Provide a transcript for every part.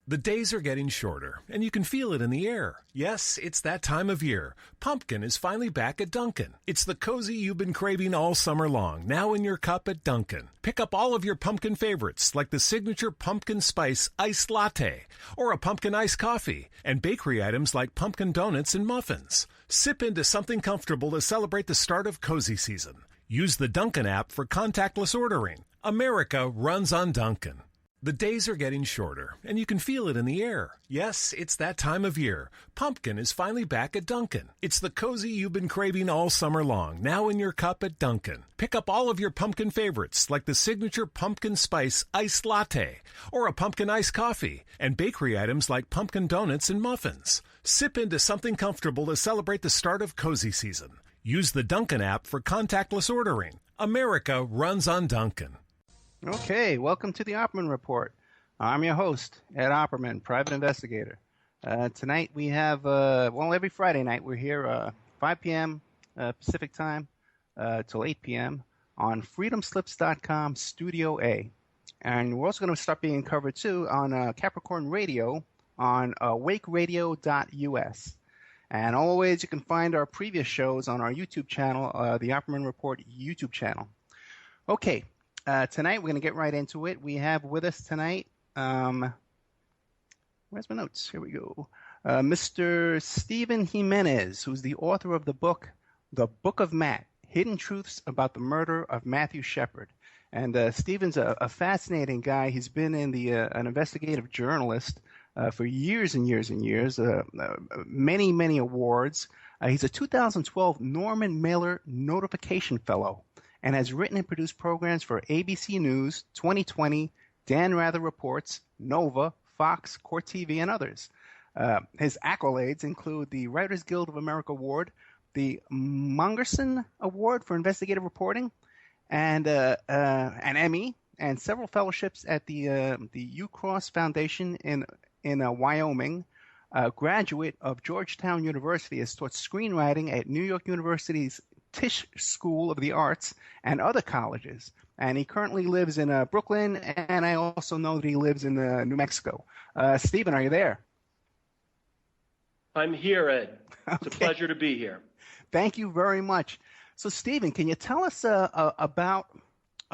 The days are getting shorter, and you can feel it in the air. Yes, it's that time of year. Pumpkin is finally back at Dunkin'. It's the cozy you've been craving all summer long, now in your cup at Dunkin'. Pick up all of your pumpkin favorites, like the signature pumpkin spice iced latte, or a pumpkin iced coffee, and bakery items like pumpkin donuts and muffins. Sip into something comfortable to celebrate the start of cozy season. Use the Dunkin' app for contactless ordering. America runs on Dunkin'. The days are getting shorter, and you can feel it in the air. Yes, it's that time of year. Pumpkin is finally back at Dunkin'. It's the cozy you've been craving all summer long, now in your cup at Dunkin'. Pick up all of your pumpkin favorites, like the signature pumpkin spice iced latte, or a pumpkin iced coffee, and bakery items like pumpkin donuts and muffins. Sip into something comfortable to celebrate the start of cozy season. Use the Dunkin' app for contactless ordering. America runs on Dunkin'. Okay, welcome to the Opperman Report. I'm your host, Ed Opperman, private investigator. Tonight we have, every Friday night we're here 5 p.m. Pacific time till 8 p.m. on freedomslips.com Studio A. And we're also going to start being covered, too, on Capricorn Radio on wakeradio.us. And always you can find our previous shows on our YouTube channel, the Opperman Report YouTube channel. Okay. Tonight, we're going to get right into it. We have with us tonight, where's my notes? Here we go. Mr. Stephen Jimenez, who's the author of the book of Matt, Hidden Truths About the Murder of Matthew Shepard. And Stephen's a fascinating guy. He's been in an investigative journalist for years and years and years, many, many awards. He's a 2012 Norman Mailer Notification Fellow, and has written and produced programs for ABC News, 2020, Dan Rather Reports, Nova, Fox, Court TV, and others. His accolades include the Writers Guild of America Award, the Mongerson Award for Investigative Reporting, and an Emmy, and several fellowships at the Ucross Foundation in Wyoming. Graduate of Georgetown University, has taught screenwriting at New York University's Tisch School of the Arts and other colleges. And he currently lives in Brooklyn, and I also know that he lives in New Mexico. Stephen, are you there? I'm here, Ed. It's Okay. a pleasure to be here. Thank you very much. So, Stephen, can you tell us about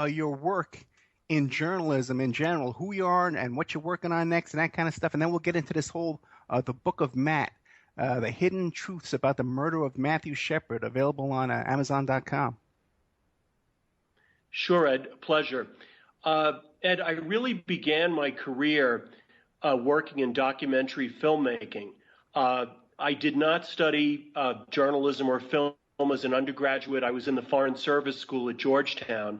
your work in journalism in general, who you are and what you're working on next and that kind of stuff? And then we'll get into this whole the Book of Matt. The Hidden Truths About the Murder of Matthew Shepard, available on Amazon.com. Sure, Ed. Pleasure. Ed, I really began my career working in documentary filmmaking. I did not study journalism or film as an undergraduate. I was in the Foreign Service School at Georgetown,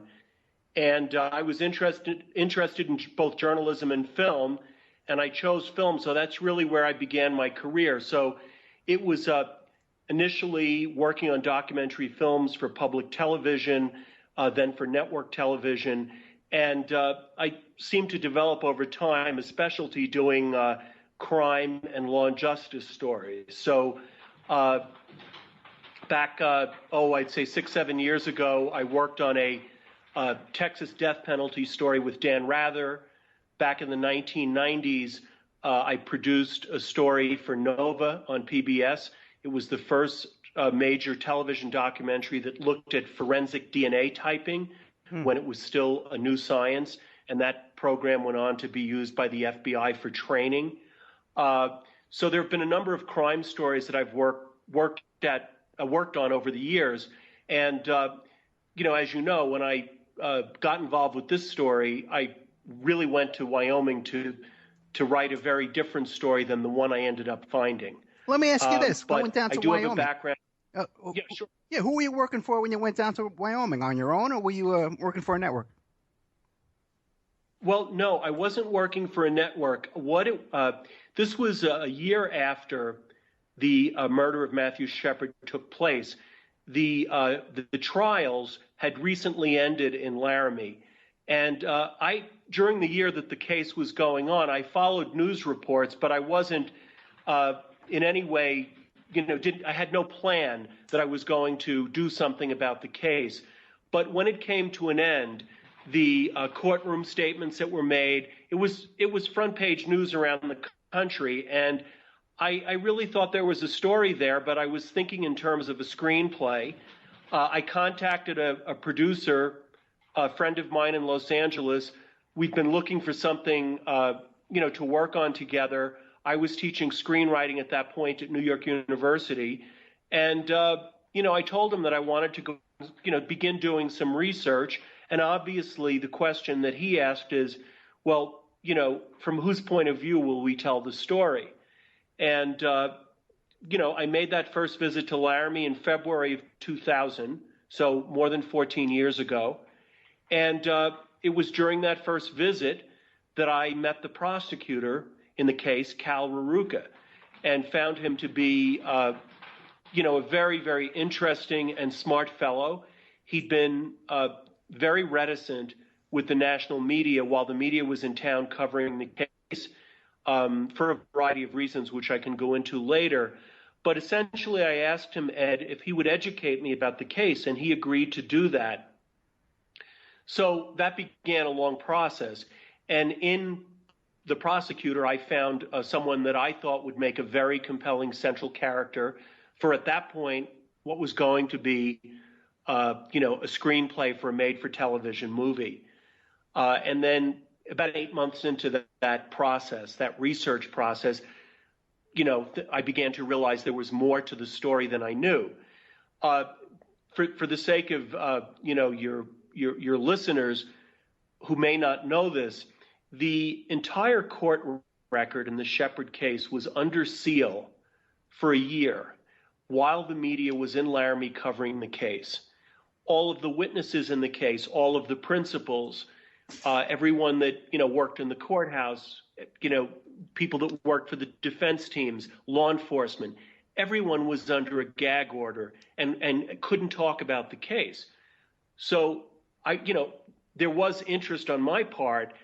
and I was interested in both journalism and film, and I chose film, so that's really where I began my career. So it was initially working on documentary films for public television, then for network television, and I seemed to develop over time a specialty doing crime and law and justice stories. So back, I'd say 6-7 years ago, I worked on a Texas death penalty story with Dan Rather. Back in the 1990s, I produced a story for Nova on PBS. It was the first major television documentary that looked at forensic DNA typing when it was still a new science, and that program went on to be used by the FBI for training. So there have been a number of crime stories that I've worked on over the years, and as you know, when I got involved with this story, I really went to Wyoming to write a very different story than the one I ended up finding. Let me ask you this: going down to I do Wyoming, have a background. Yeah, sure. Yeah, who were you working for when you went down to Wyoming? On your own, or were you working for a network? Well, no, I wasn't working for a network. This was a year after the murder of Matthew Shepard took place. The trials had recently ended in Laramie, and during the year that the case was going on, I followed news reports, but I wasn't in any way, I had no plan that I was going to do something about the case. But when it came to an end, the courtroom statements that were made. It was front page news around the country, and I really thought there was a story there, but I was thinking in terms of a screenplay. I contacted a producer, a friend of mine in Los Angeles. We've been looking for something, to work on together. I was teaching screenwriting at that point at New York University, and I told him that I wanted to go, begin doing some research. And obviously, the question that he asked is, well, from whose point of view will we tell the story? And I made that first visit to Laramie in February of 2000, so more than 14 years ago. And it was during that first visit that I met the prosecutor in the case, Cal Raruka, and found him to be, a very, very interesting and smart fellow. He'd been very reticent with the national media while the media was in town covering the case for a variety of reasons, which I can go into later. But essentially, I asked him, Ed, if he would educate me about the case, and he agreed to do that. So that began a long process. And in the prosecutor, I found someone that I thought would make a very compelling central character for, at that point, what was going to be, a screenplay for a made-for-television movie. And then about 8 months into that process, that research process, I began to realize there was more to the story than I knew. For the sake of, your listeners who may not know this, the entire court record in the Shepard case was under seal for a year while the media was in Laramie covering the case. All of the witnesses in the case, all of the principals, everyone that, worked in the courthouse, people that worked for the defense teams, law enforcement, everyone was under a gag order and couldn't talk about the case. So there was interest on my part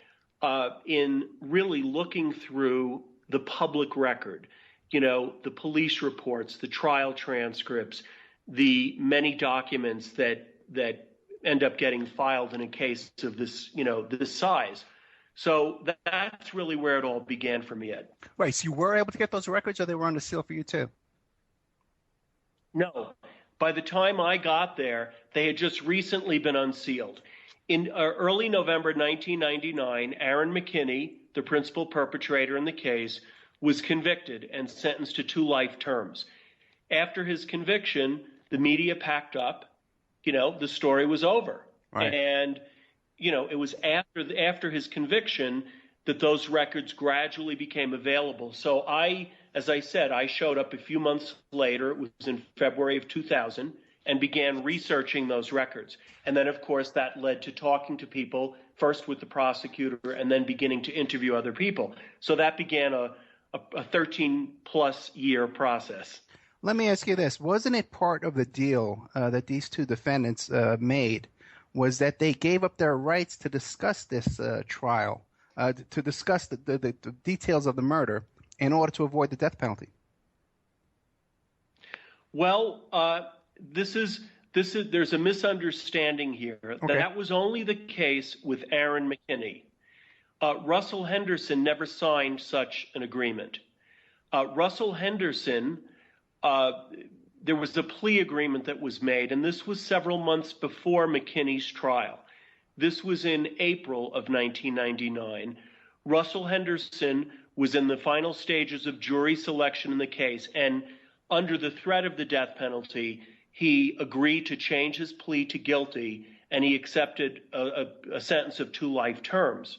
in really looking through the public record, the police reports, the trial transcripts, the many documents that end up getting filed in a case of this, this size. So that's really where it all began for me, Ed. Right. So you were able to get those records, or they were under seal for you too? No. By the time I got there, they had just recently been unsealed. In early November 1999, Aaron McKinney, the principal perpetrator in the case, was convicted and sentenced to 2 life terms. After his conviction, the media packed up. The story was over. Right. And, it was after his conviction that those records gradually became available. So as I said, I showed up a few months later. It was in February of 2000. And began researching those records. And then, of course, that led to talking to people, first with the prosecutor and then beginning to interview other people. So that began a 13-plus year process. Let me ask you this. Wasn't it part of the deal that these two defendants made was that they gave up their rights to discuss this trial, to discuss the details of the murder in order to avoid the death penalty? Well, there's a misunderstanding here. Okay. That was only the case with Aaron McKinney. Russell Henderson never signed such an agreement. Russell Henderson, there was a plea agreement that was made, and this was several months before McKinney's trial. This was in April of 1999. Russell Henderson was in the final stages of jury selection in the case, and under the threat of the death penalty, he agreed to change his plea to guilty, and he accepted a sentence of 2 life terms.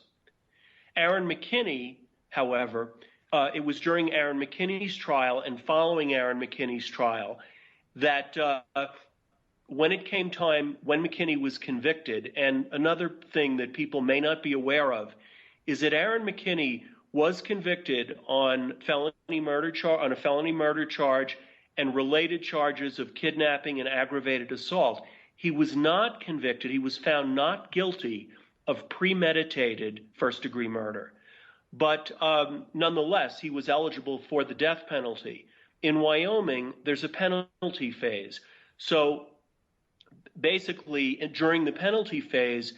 Aaron McKinney, however, it was during Aaron McKinney's trial and following Aaron McKinney's trial that when it came time, when McKinney was convicted, and another thing that people may not be aware of is that Aaron McKinney was convicted on a felony murder charge and related charges of kidnapping and aggravated assault. He was not convicted. He was found not guilty of premeditated first-degree murder. But nonetheless, he was eligible for the death penalty. In Wyoming, there's a penalty phase. So basically, during the penalty phase,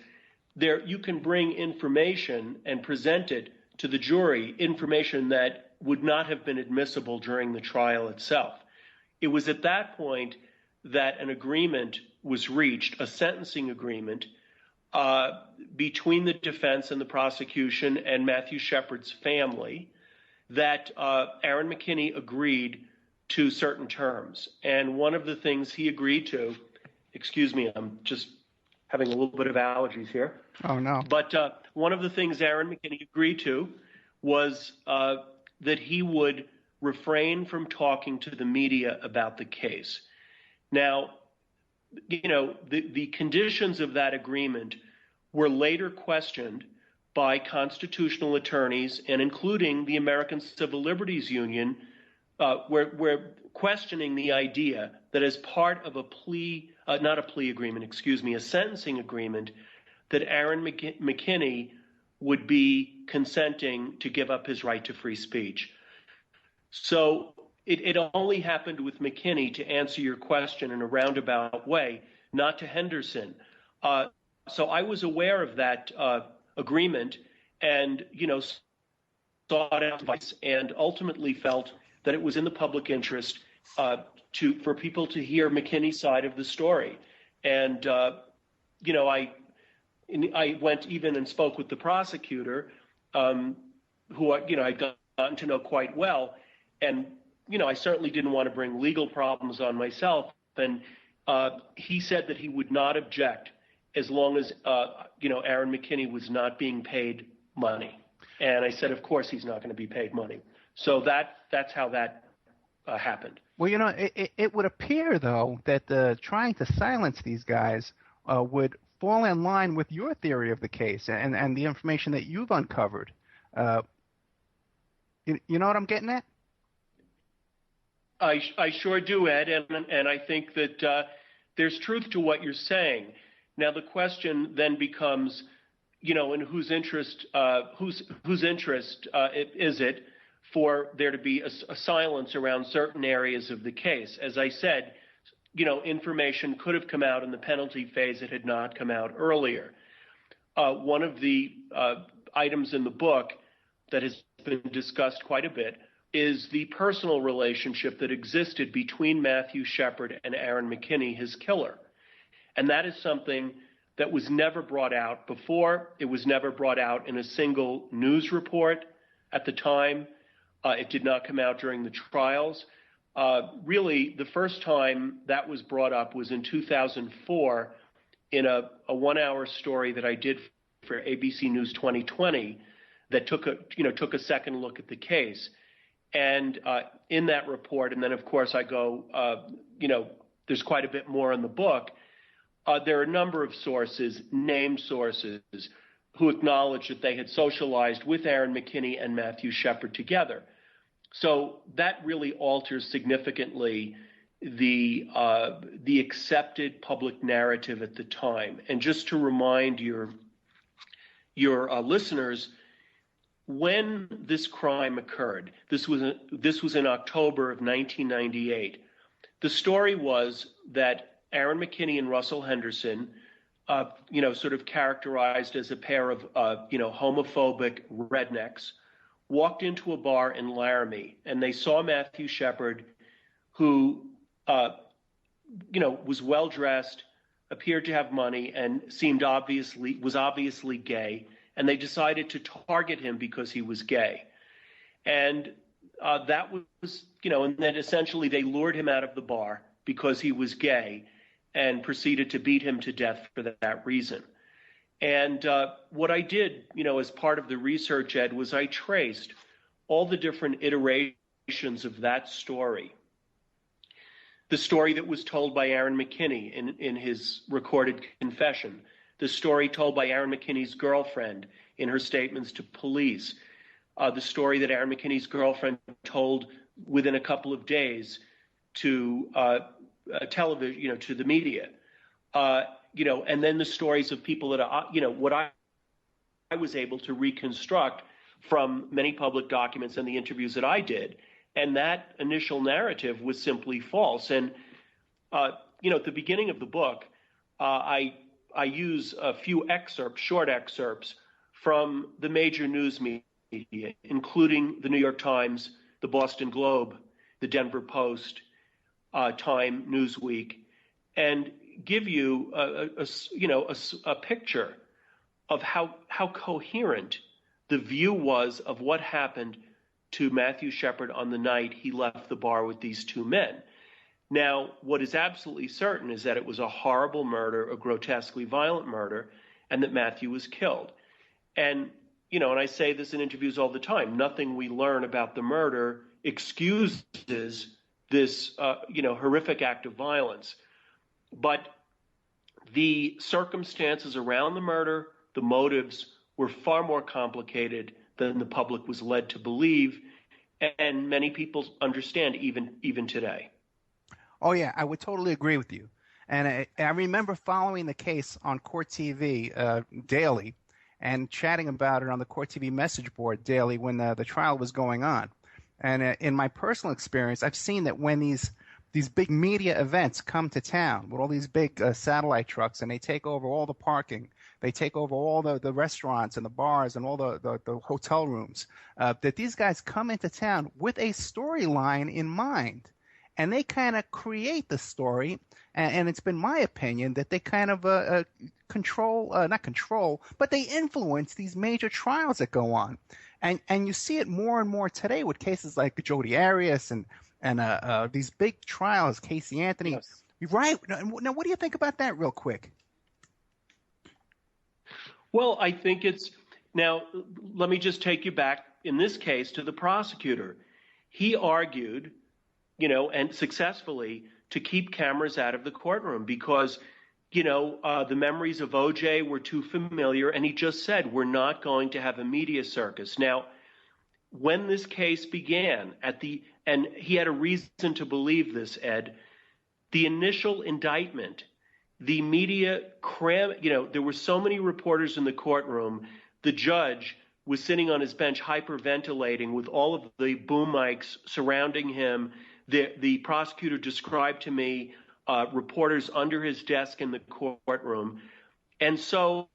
you can bring information and present it to the jury, information that would not have been admissible during the trial itself. It was at that point that an agreement was reached, a sentencing agreement, between the defense and the prosecution and Matthew Shepard's family, that Aaron McKinney agreed to certain terms. And one of the things he agreed to, excuse me, I'm just having a little bit of allergies here. Oh, no. But one of the things Aaron McKinney agreed to was that he would refrain from talking to the media about the case. Now, the conditions of that agreement were later questioned by constitutional attorneys, and including the American Civil Liberties Union, were questioning the idea that as part of a sentencing agreement, that Aaron McKinney would be consenting to give up his right to free speech. So it only happened with McKinney, to answer your question in a roundabout way, not to Henderson. So I was aware of that agreement, and sought out advice, and ultimately felt that it was in the public interest for people to hear McKinney's side of the story. And I went even and spoke with the prosecutor, who I'd gotten to know quite well, and I certainly didn't want to bring legal problems on myself. And he said that he would not object as long as Aaron McKinney was not being paid money. And I said, of course he's not going to be paid money. So that's how that happened. Well, it would appear, though, that trying to silence these guys would fall in line with your theory of the case and the information that you've uncovered. You know what I'm getting at? I sure do, Ed, and I think that there's truth to what you're saying. Now the question then becomes, in whose interest is it for there to be a silence around certain areas of the case? As I said, information could have come out in the penalty phase. It had not come out earlier. One of the items in the book that has been discussed quite a bit is the personal relationship that existed between Matthew Shepard and Aaron McKinney, his killer. And that is something that was never brought out before. It was never brought out in a single news report at the time. It did not come out during the trials. Really, the first time that was brought up was in 2004 in a 1-hour story that I did for ABC News 2020 that took a second look at the case. And in that report, and then of course I go, there's quite a bit more in the book. There are a number of sources, named sources, who acknowledged that they had socialized with Aaron McKinney and Matthew Shepard together. So that really alters significantly the accepted public narrative at the time. And just to remind your listeners, when this crime occurred, this was in October of 1998. The story was that Aaron McKinney and Russell Henderson, sort of characterized as a pair of, homophobic rednecks, walked into a bar in Laramie, and they saw Matthew Shepard, who, was well dressed, appeared to have money, and was obviously gay, and they decided to target him because he was gay. And that was, and then essentially they lured him out of the bar because he was gay, and proceeded to beat him to death for that reason. And what I did, as part of the research, Ed, was I traced all the different iterations of that story. The story that was told by Aaron McKinney in his recorded confession, the story told by Aaron McKinney's girlfriend in her statements to police, the story that Aaron McKinney's girlfriend told within a couple of days to television, to the media, and then the stories of people that, what I was able to reconstruct from many public documents and the interviews that I did. And that initial narrative was simply false. And, at the beginning of the book, I I use a few short excerpts from the major news media, including the New York Times, the Boston Globe, the Denver Post, Time, Newsweek, and give you a picture of how coherent the view was of what happened to Matthew Shepard on the night he left the bar with these two men. Now, what is absolutely certain is that it was a horrible murder, a grotesquely violent murder, and that Matthew was killed. And, and I say this in interviews all the time, nothing we learn about the murder excuses this, horrific act of violence. But the circumstances around the murder, the motives, were far more complicated than the public was led to believe, and many people understand even today. Oh, yeah, I would totally agree with you. And I remember following the case on Court TV daily and chatting about it on the Court TV message board daily when the trial was going on. And in my personal experience, I've seen that when these big media events come to town with all these big satellite trucks and they take over all the parking, they take over all the restaurants and the bars and all the hotel rooms, that these guys come into town with a storyline in mind. And they kind of create the story, and it's been my opinion that they kind of not control, but they influence these major trials that go on. And you see it more and more today with cases like Jodi Arias and these big trials, Casey Anthony. Yes. Right. Now, what do you think about that real quick? Well, I think now, let me just take you back, in this case, to the prosecutor. He argued, and successfully, to keep cameras out of the courtroom because, the memories of O.J. were too familiar, and he just said, we're not going to have a media circus. Now, when this case began, and he had a reason to believe this, Ed, the initial indictment, the media there were so many reporters in the courtroom, the judge was sitting on his bench hyperventilating with all of the boom mics surrounding him. The prosecutor described to me reporters under his desk in the courtroom. And so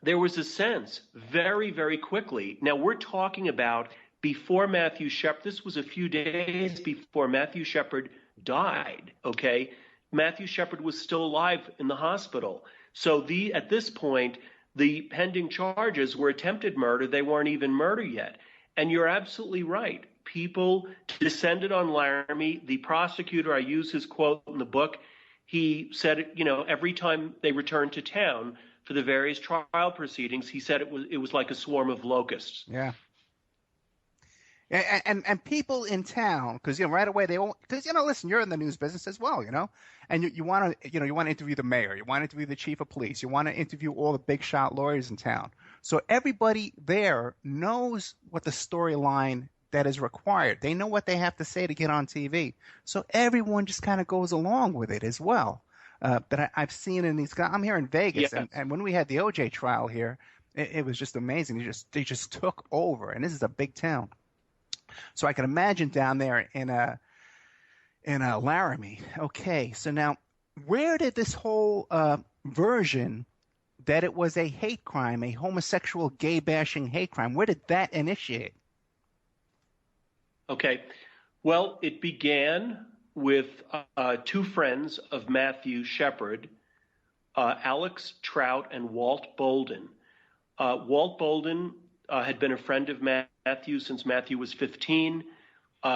there was a sense very, very quickly. Now, we're talking about before Matthew Shepard. This was a few days before Matthew Shepard died, okay? Matthew Shepard was still alive in the hospital. So at this point, the pending charges were attempted murder. They weren't even murder yet. And you're absolutely right. People descended on Laramie. The prosecutor, I use his quote in the book, he said, every time they returned to town for the various trial proceedings, he said it was like a swarm of locusts. Yeah. And people in town, because right away because listen, you're in the news business as well, and you want to interview the mayor, you want to interview the chief of police, you want to interview all the big shot lawyers in town. So everybody there knows what the storyline that is required. They know what they have to say to get on TV. So everyone just kind of goes along with it as well. That I've seen in these guys. I'm here in Vegas, yes. and when we had the OJ trial here, it was just amazing. They just took over, and this is a big town. So I can imagine down there in Laramie. Okay, so now where did this whole version that it was a hate crime, a homosexual gay bashing hate crime, where did that initiate? Okay, well, it began with two friends of Matthew Shepard, Alex Trout and Walt Bolden. Walt Bolden had been a friend of Matthew since Matthew was 15.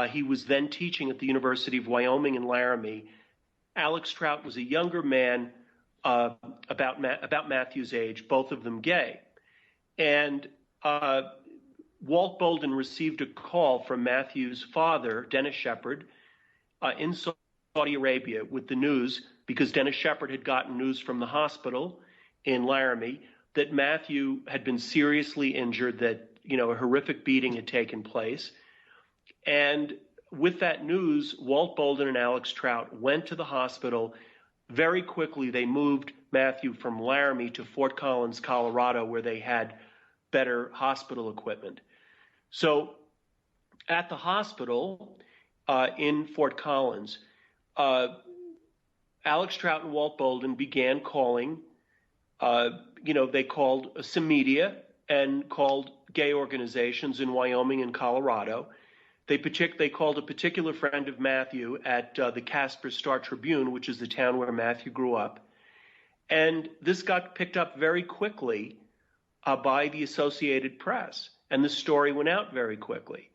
He was then teaching at the University of Wyoming in Laramie. Alex Trout was a younger man about Matthew's age, both of them gay. And Walt Bolden received a call from Matthew's father, Dennis Shepard, in Saudi Arabia with the news, because Dennis Shepard had gotten news from the hospital in Laramie that Matthew had been seriously injured, that a horrific beating had taken place. And with that news, Walt Bolden and Alex Trout went to the hospital. Very quickly, they moved Matthew from Laramie to Fort Collins, Colorado, where they had better hospital equipment. So at the hospital in Fort Collins, Alex Trout and Walt Bolden began calling They called some media and called gay organizations in Wyoming and Colorado. They called a particular friend of Matthew at the Casper Star-Tribune, which is the town where Matthew grew up. And this got picked up very quickly by the Associated Press, and the story went out very quickly.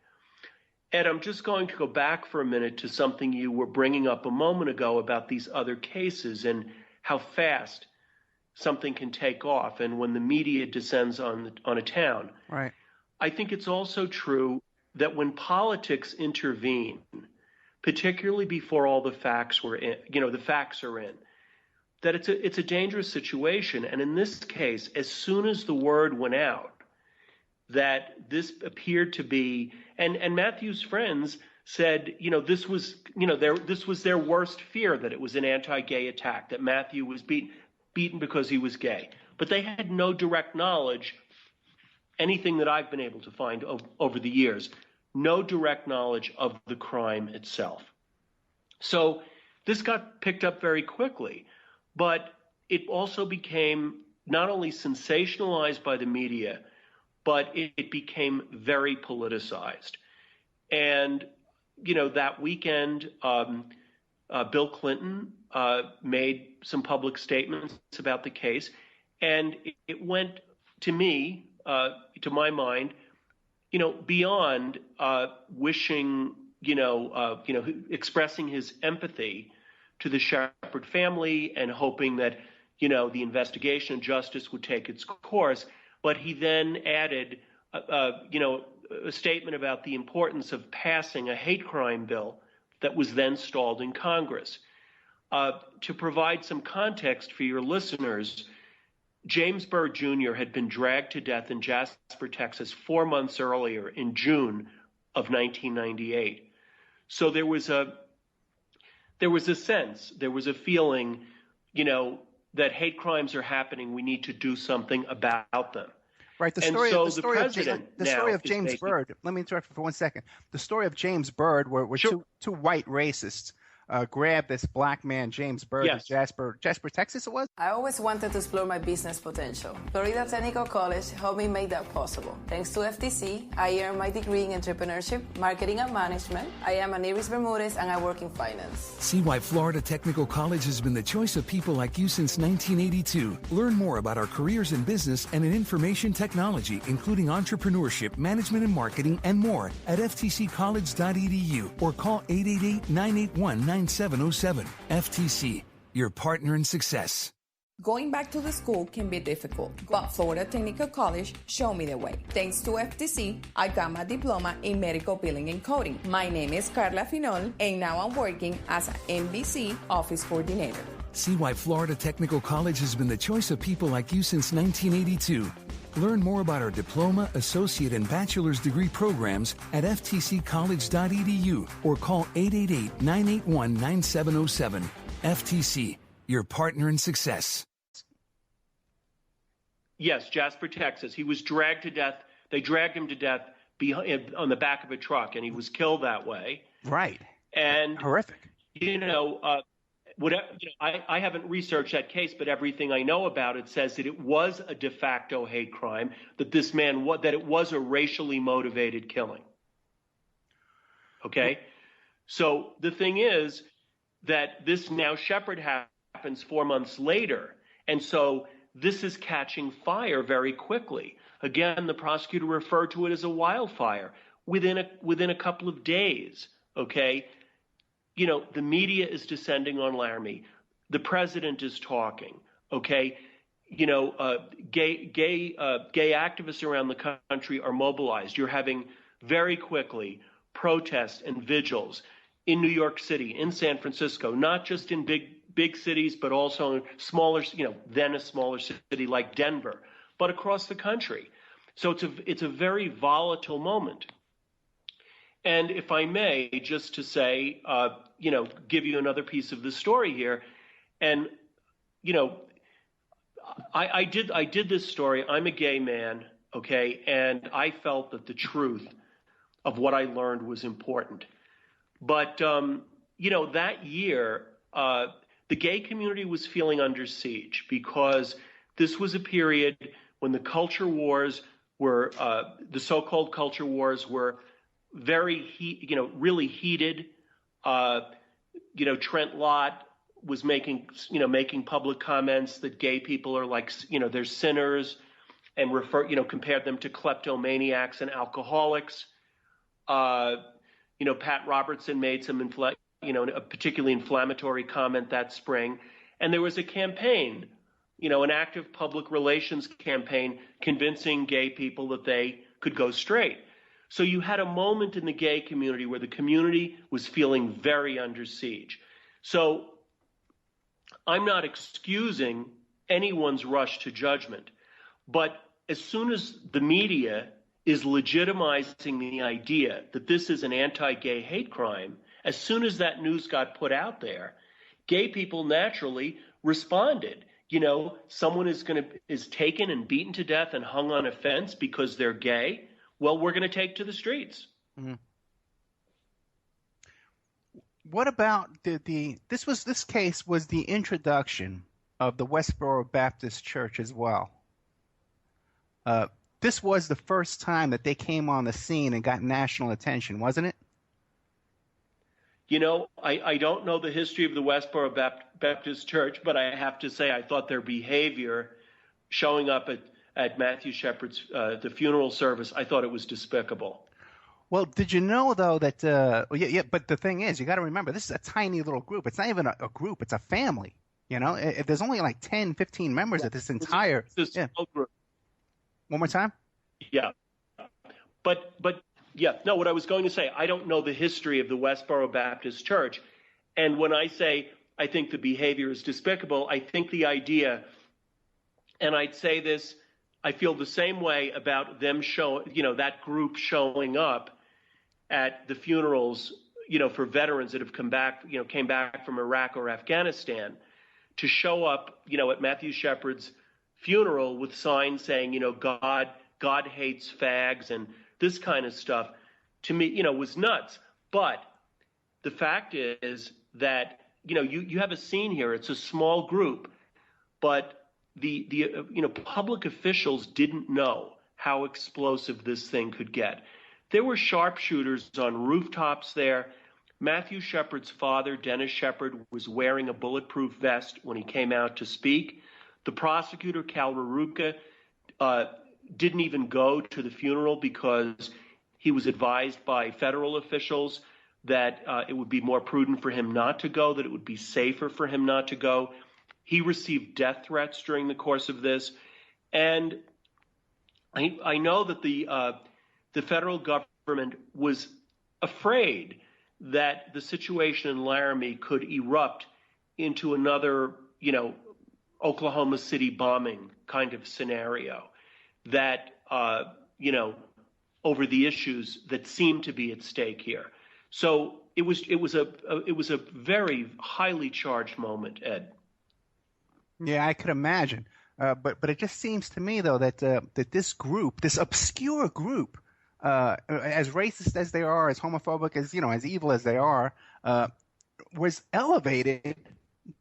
Ed, I'm just going to go back for a minute to something you were bringing up a moment ago about these other cases and how fast something can take off and when the media descends on a town. Right. I think it's also true that when politics intervene, particularly before all the facts were in, the facts are in, that it's a dangerous situation. And in this case, as soon as the word went out that this appeared to be, and Matthew's friends said, this was their worst fear, that it was an anti-gay attack, that Matthew was beaten because he was gay. But they had no direct knowledge, anything that I've been able to find over the years, no direct knowledge of the crime itself. So this got picked up very quickly, but it also became not only sensationalized by the media, but it became very politicized. And, that weekend, Bill Clinton made some public statements about the case, and it went, to me, to my mind, beyond wishing, expressing his empathy to the Shepard family and hoping that, the investigation and justice would take its course. But he then added, a statement about the importance of passing a hate crime bill that was then stalled in Congress. To provide some context for your listeners, James Byrd Jr. had been dragged to death in Jasper, Texas 4 months earlier in June of 1998. So there was a sense, there was a feeling, that hate crimes are happening. We need to do something about them. Right. The story of James Byrd. Let me interrupt for 1 second. The story of James Byrd, where Sure. two white racists grabbed this black man, James Byrd, Yes. in Jasper, Texas it was? I always wanted to explore my business potential. Florida Technical College helped me make that possible. Thanks to FTC, I earned my degree in entrepreneurship, marketing, and management. I am an Iris Bermudez, and I work in finance. See why Florida Technical College has been the choice of people like you since 1982. Learn more about our careers in business and in information technology, including entrepreneurship, management and marketing, and more at ftccollege.edu or call 888-981-9707. FTC, your partner in success. Going back to the school can be difficult, but Florida Technical College showed me the way. Thanks to FTC, I got my diploma in medical billing and coding. My name is Carla Finol, and now I'm working as an MBC office coordinator. See why Florida Technical College has been the choice of people like you since 1982. Learn more about our diploma, associate, and bachelor's degree programs at ftccollege.edu or call 888-981-9707. FTC, your partner in success. Yes, Jasper, Texas. He was dragged to death. They dragged him to death on the back of a truck, and he was killed that way. Right. And horrific. I haven't researched that case, but everything I know about it says that it was a de facto hate crime, that that it was a racially motivated killing. Okay? So the thing is that this now Shepard happens 4 months later, and so this is catching fire very quickly. Again, the prosecutor referred to it as a wildfire within a couple of days, okay? The media is descending on Laramie. The president is talking, okay? Gay activists around the country are mobilized. You're having very quickly protests and vigils in New York City, in San Francisco, not just in big cities, but also in smaller, then a smaller city like Denver, but across the country. So it's a very volatile moment. And if I may, just to say, give you another piece of the story here, and I did this story. I'm a gay man, okay, and I felt that the truth of what I learned was important. But that year, the gay community was feeling under siege because This was a period when the culture wars were, the so-called culture wars were really heated. Trent Lott was making public comments that gay people are like, they're sinners, and compared them to kleptomaniacs and alcoholics. Pat Robertson made some a particularly inflammatory comment that spring. And there was a campaign, an active public relations campaign convincing gay people that they could go straight. So you had a moment in the gay community where the community was feeling very under siege. So I'm not excusing anyone's rush to judgment, but as soon as the media is legitimizing the idea that this is an anti-gay hate crime, as soon as that news got put out there, gay people naturally responded. Someone is taken and beaten to death and hung on a fence because they're gay. Well, we're going to take to the streets. Mm-hmm. What about this case was the introduction of the Westboro Baptist Church as well. This was the first time that they came on the scene and got national attention, wasn't it? I don't know the history of the Westboro Baptist Church, but I have to say I thought their behavior showing up at Matthew Shepard's the funeral service, I thought it was despicable. Well, did you know, though, that but the thing is, you got to remember, this is a tiny little group. It's not even a group. It's a family. There's only like 10, 15 members of this entire group. One more time? Yeah. But no, what I was going to say, I don't know the history of the Westboro Baptist Church. And when I say I think the behavior is despicable, I think the idea, and I'd say this, I feel the same way about them that group showing up at the funerals, for veterans that have came back from Iraq or Afghanistan, to show up, at Matthew Shepard's funeral with signs saying, God hates fags and this kind of stuff, to me, was nuts. But the fact is that, you have a scene here. It's a small group, but the public officials didn't know how explosive this thing could get. There were sharpshooters on rooftops there. Matthew Shepard's father, Dennis Shepard, was wearing a bulletproof vest when he came out to speak. The prosecutor, Cal Raruka, didn't even go to the funeral because he was advised by federal officials that it would be more prudent for him not to go, that it would be safer for him not to go. He received death threats during the course of this. And I know that the federal government was afraid that the situation in Laramie could erupt into another, Oklahoma City bombing kind of scenario that, over the issues that seem to be at stake here. So it was a very highly charged moment, Ed. Yeah, I could imagine. But it just seems to me, though, that this group, this obscure group, as racist as they are, as homophobic as, as evil as they are, was elevated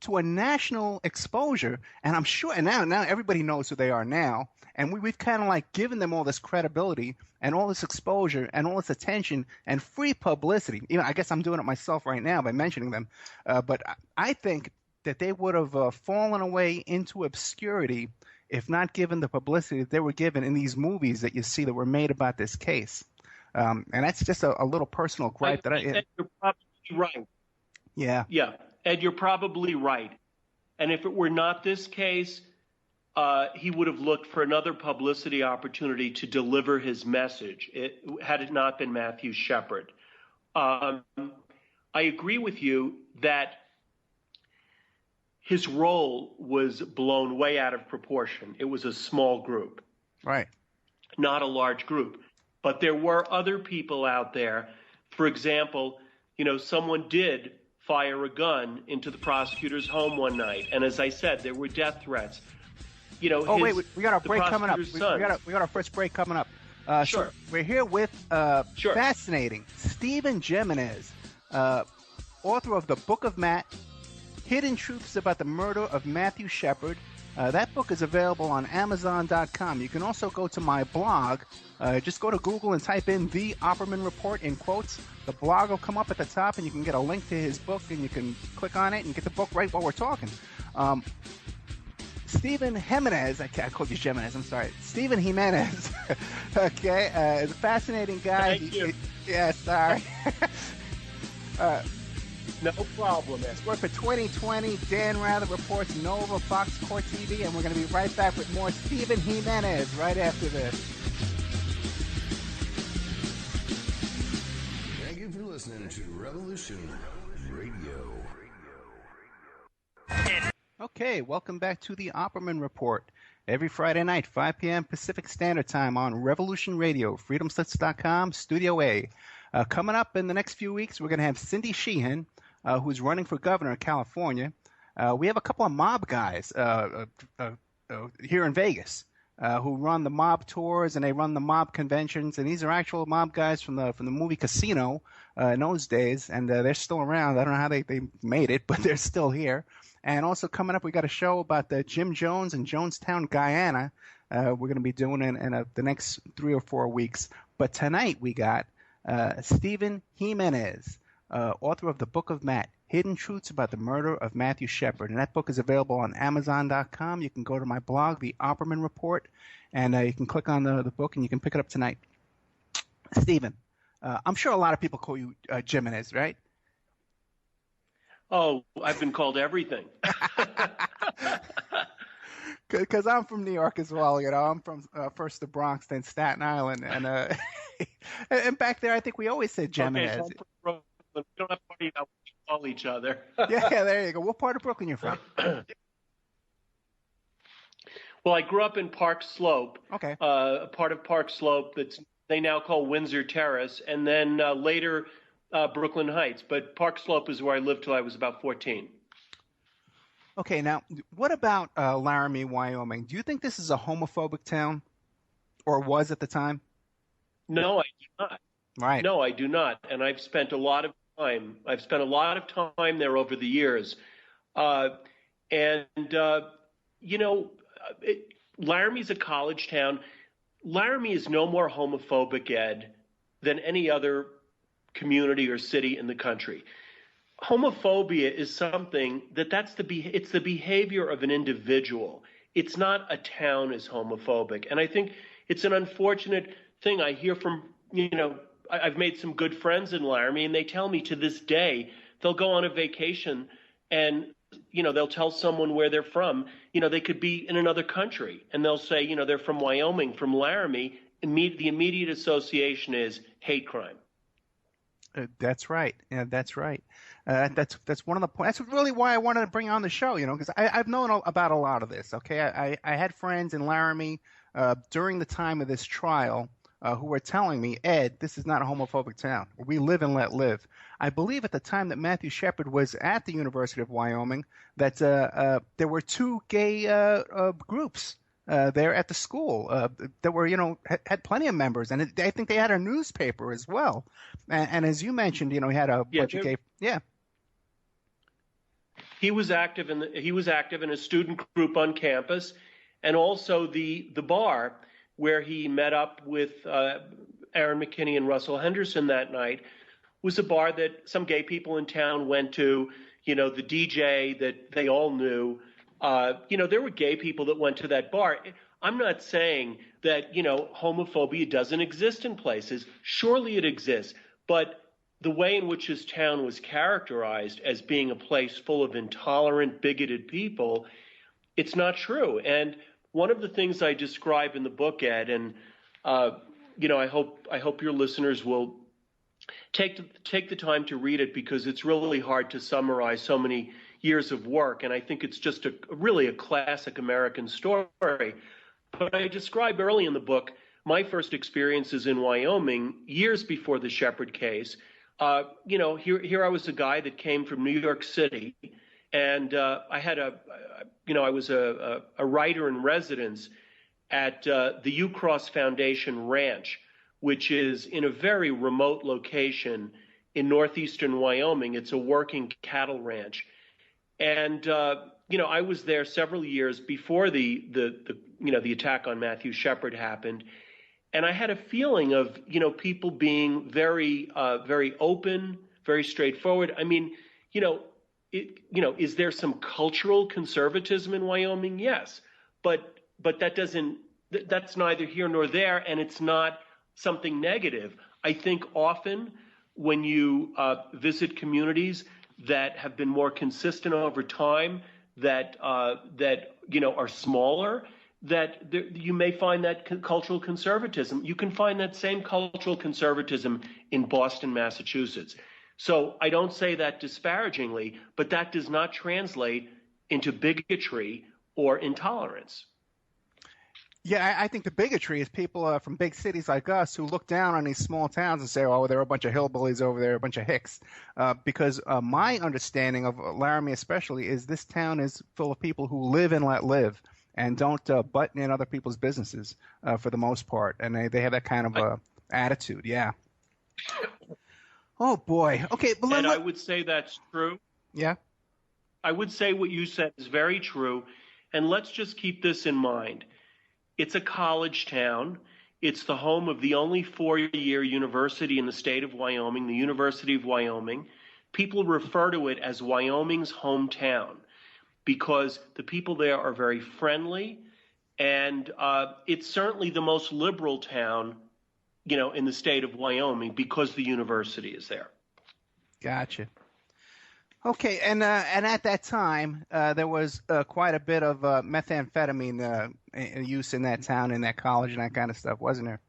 to a national exposure. And I'm sure, and now everybody knows who they are now. And we've kind of like given them all this credibility and all this exposure and all this attention and free publicity. I guess I'm doing it myself right now by mentioning them. But I think that they would have fallen away into obscurity if not given the publicity that they were given in these movies that you see that were made about this case. And that's just a little personal gripe. Ed, you're probably right. Yeah. Yeah. Ed, you're probably right. And if it were not this case, he would have looked for another publicity opportunity to deliver his message, had it not been Matthew Shepard. I agree with you that his role was blown way out of proportion. It was a small group. Right. Not a large group. But there were other people out there. For example, someone did fire a gun into the prosecutor's home one night. And as I said, there were death threats. We got our break coming up. We got our first break coming up. Sure. So we're here with fascinating Stephen Jimenez, author of The Book of Matt, Hidden Truths About the Murder of Matthew Shepard. That book is available on Amazon.com. You can also go to my blog. Just go to Google and type in The Opperman Report in quotes. The blog will come up at the top, and you can get a link to his book, and you can click on it and get the book right while we're talking. Stephen Jimenez, I called you Jimenez, I'm sorry. Stephen Jimenez, okay, is a fascinating guy. Thank you. Yeah, sorry. No problem, man. Work for 2020. Dan Rather reports Nova, Fox Court TV, and we're going to be right back with more Stephen Jimenez right after this. Thank you for listening to Revolution Radio. Okay, welcome back to the Opperman Report. Every Friday night, 5 p.m. Pacific Standard Time on Revolution Radio, freedomslips.com, Studio A. Coming up in the next few weeks, we're going to have Cindy Sheehan, who's running for governor of California. We have a couple of mob guys here in Vegas who run the mob tours, and they run the mob conventions. And these are actual mob guys from the movie Casino in those days, and they're still around. I don't know how they made it, but they're still here. And also coming up, we got a show about the Jim Jones in Jonestown, Guyana. We're going to be doing it in the next 3 or 4 weeks. But tonight we got Stephen Jimenez, author of the Book of Matt, Hidden Truths About the Murder of Matthew Shepard. And that book is available on Amazon.com. You can go to my blog, The Opperman Report, and you can click on the book, and you can pick it up tonight. Stephen, I'm sure a lot of people call you Jimenez, right? Oh, I've been called everything. Because I'm from New York as well. You know, I'm from first the Bronx, then Staten Island, and and back there, I think we always said Jimenez. Okay, so I'm from Brooklyn. We don't have to worry about what we call each other. Yeah, there you go. What part of Brooklyn you're from? Well, I grew up in Park Slope. Okay. A part of Park Slope they now call Windsor Terrace, and then later Brooklyn Heights. But Park Slope is where I lived till I was about 14. Okay, now, what about Laramie, Wyoming? Do you think this is a homophobic town, or was at the time? No, I do not. Right. No, I do not. And I've spent a lot of time. I've spent a lot of time there over the years. Laramie's a college town. Laramie is no more homophobic, Ed, than any other community or city in the country. Homophobia is something it's the behavior of an individual. It's not a town is homophobic. And I think it's an unfortunate thing. I hear from, I've made some good friends in Laramie, and they tell me to this day, they'll go on a vacation and, they'll tell someone where they're from. They could be in another country, and they'll say, they're from Wyoming, from Laramie. The immediate association is hate crime. That's right. Yeah, that's right. That's one of the points. That's really why I wanted to bring you on the show, because I've known about a lot of this. Okay, I had friends in Laramie during the time of this trial who were telling me, Ed, this is not a homophobic town. We live and let live. I believe at the time that Matthew Shepard was at the University of Wyoming that there were 2 gay groups there at the school that were, had plenty of members, and I think they had a newspaper as well. And as you mentioned, he had a bunch of gay. Yeah. He was active in a student group on campus, and also the bar where he met up with Aaron McKinney and Russell Henderson that night was a bar that some gay people in town went to. The DJ that they all knew. There were gay people that went to that bar. I'm not saying that, homophobia doesn't exist in places. Surely it exists. But the way in which his town was characterized as being a place full of intolerant, bigoted people, it's not true. And one of the things I describe in the book, Ed, and, I hope your listeners will take the time to read it, because it's really hard to summarize so many years of work, and I think it's just really a classic American story. But I describe early in the book my first experiences in Wyoming years before the Shepard case. Here I was a guy that came from New York City, and I was a writer in residence at the Ucross Foundation Ranch, which is in a very remote location in northeastern Wyoming. It's a working cattle ranch. And I was there several years before the attack on Matthew Shepard happened, and I had a feeling of people being very very open, very straightforward. I mean, is there some cultural conservatism in Wyoming? Yes, but that's neither here nor there, and it's not something negative. I think often when you visit communities that have been more consistent over time, that are smaller, that you may find that cultural conservatism. You can find that same cultural conservatism in Boston, Massachusetts. So I don't say that disparagingly, but that does not translate into bigotry or intolerance. Yeah, I think the bigotry is people from big cities like us who look down on these small towns and say, oh, there are a bunch of hillbillies over there, a bunch of hicks. Because my understanding of Laramie especially is this town is full of people who live and let live and don't butt in other people's businesses for the most part. And they have that kind of attitude, yeah. Oh, boy. Okay. And I would say that's true. Yeah. I would say what you said is very true. And let's just keep this in mind. It's a college town. It's the home of the only four-year university in the state of Wyoming, the University of Wyoming. People refer to it as Wyoming's hometown because the people there are very friendly. And it's certainly the most liberal town in the state of Wyoming because the university is there. Gotcha. Okay, and at that time, there was quite a bit of methamphetamine use in that town, in that college, and that kind of stuff, wasn't there?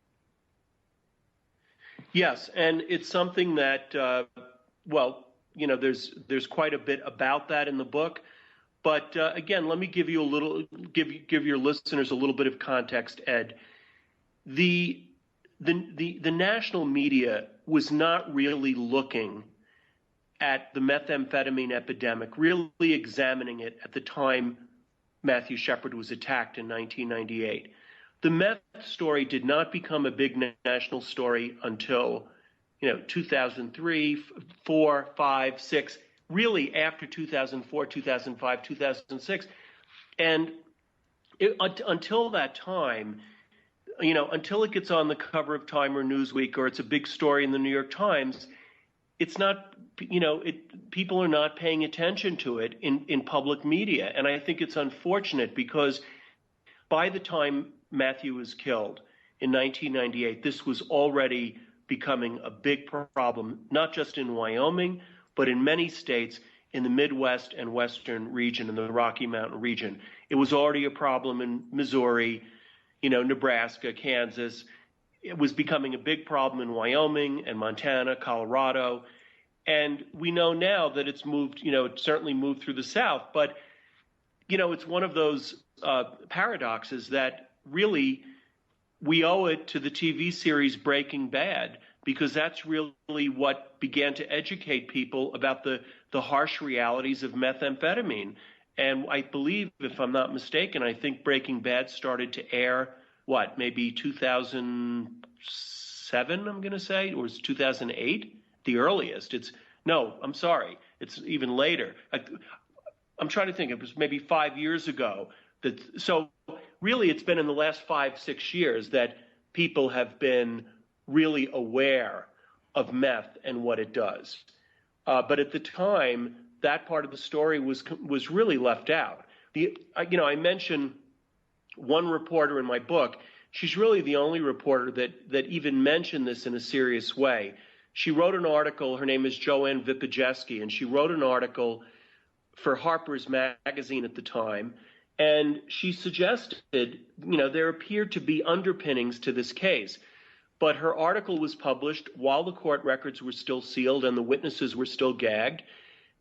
Yes, and it's something that, there's quite a bit about that in the book. But again, let me give you give your listeners a little bit of context, Ed. The national media was not really looking at the methamphetamine epidemic, really examining it at the time Matthew Shepard was attacked in 1998. The meth story did not become a big national story until 2003, 4, 5, 6, really after 2004, 2005, 2006. And until that time, until it gets on the cover of Time or Newsweek or it's a big story in the New York Times, it's not, people are not paying attention to it in public media. And I think it's unfortunate because by the time Matthew was killed in 1998, this was already becoming a big problem, not just in Wyoming, but in many states in the Midwest and Western region, in the Rocky Mountain region. It was already a problem in Missouri, Nebraska, Kansas. It was becoming a big problem in Wyoming and Montana, Colorado. And we know now that it's moved, it certainly moved through the South. But, it's one of those paradoxes that really we owe it to the TV series Breaking Bad, because that's really what began to educate people about the harsh realities of methamphetamine. And I believe, if I'm not mistaken, I think Breaking Bad started to air, maybe 2007, I'm going to say, or was it 2008? The earliest. I'm sorry. It's even later. I'm trying to think. It was maybe 5 years ago. So really, it's been in the last 5-6 years that people have been really aware of meth and what it does. But at the time, that part of the story was really left out. I mentioned one reporter in my book. She's really the only reporter that even mentioned this in a serious way. She wrote an article. Her name is Joanne Vipajeski, and she wrote an article for Harper's Magazine at the time. And she suggested, there appeared to be underpinnings to this case. But her article was published while the court records were still sealed and the witnesses were still gagged.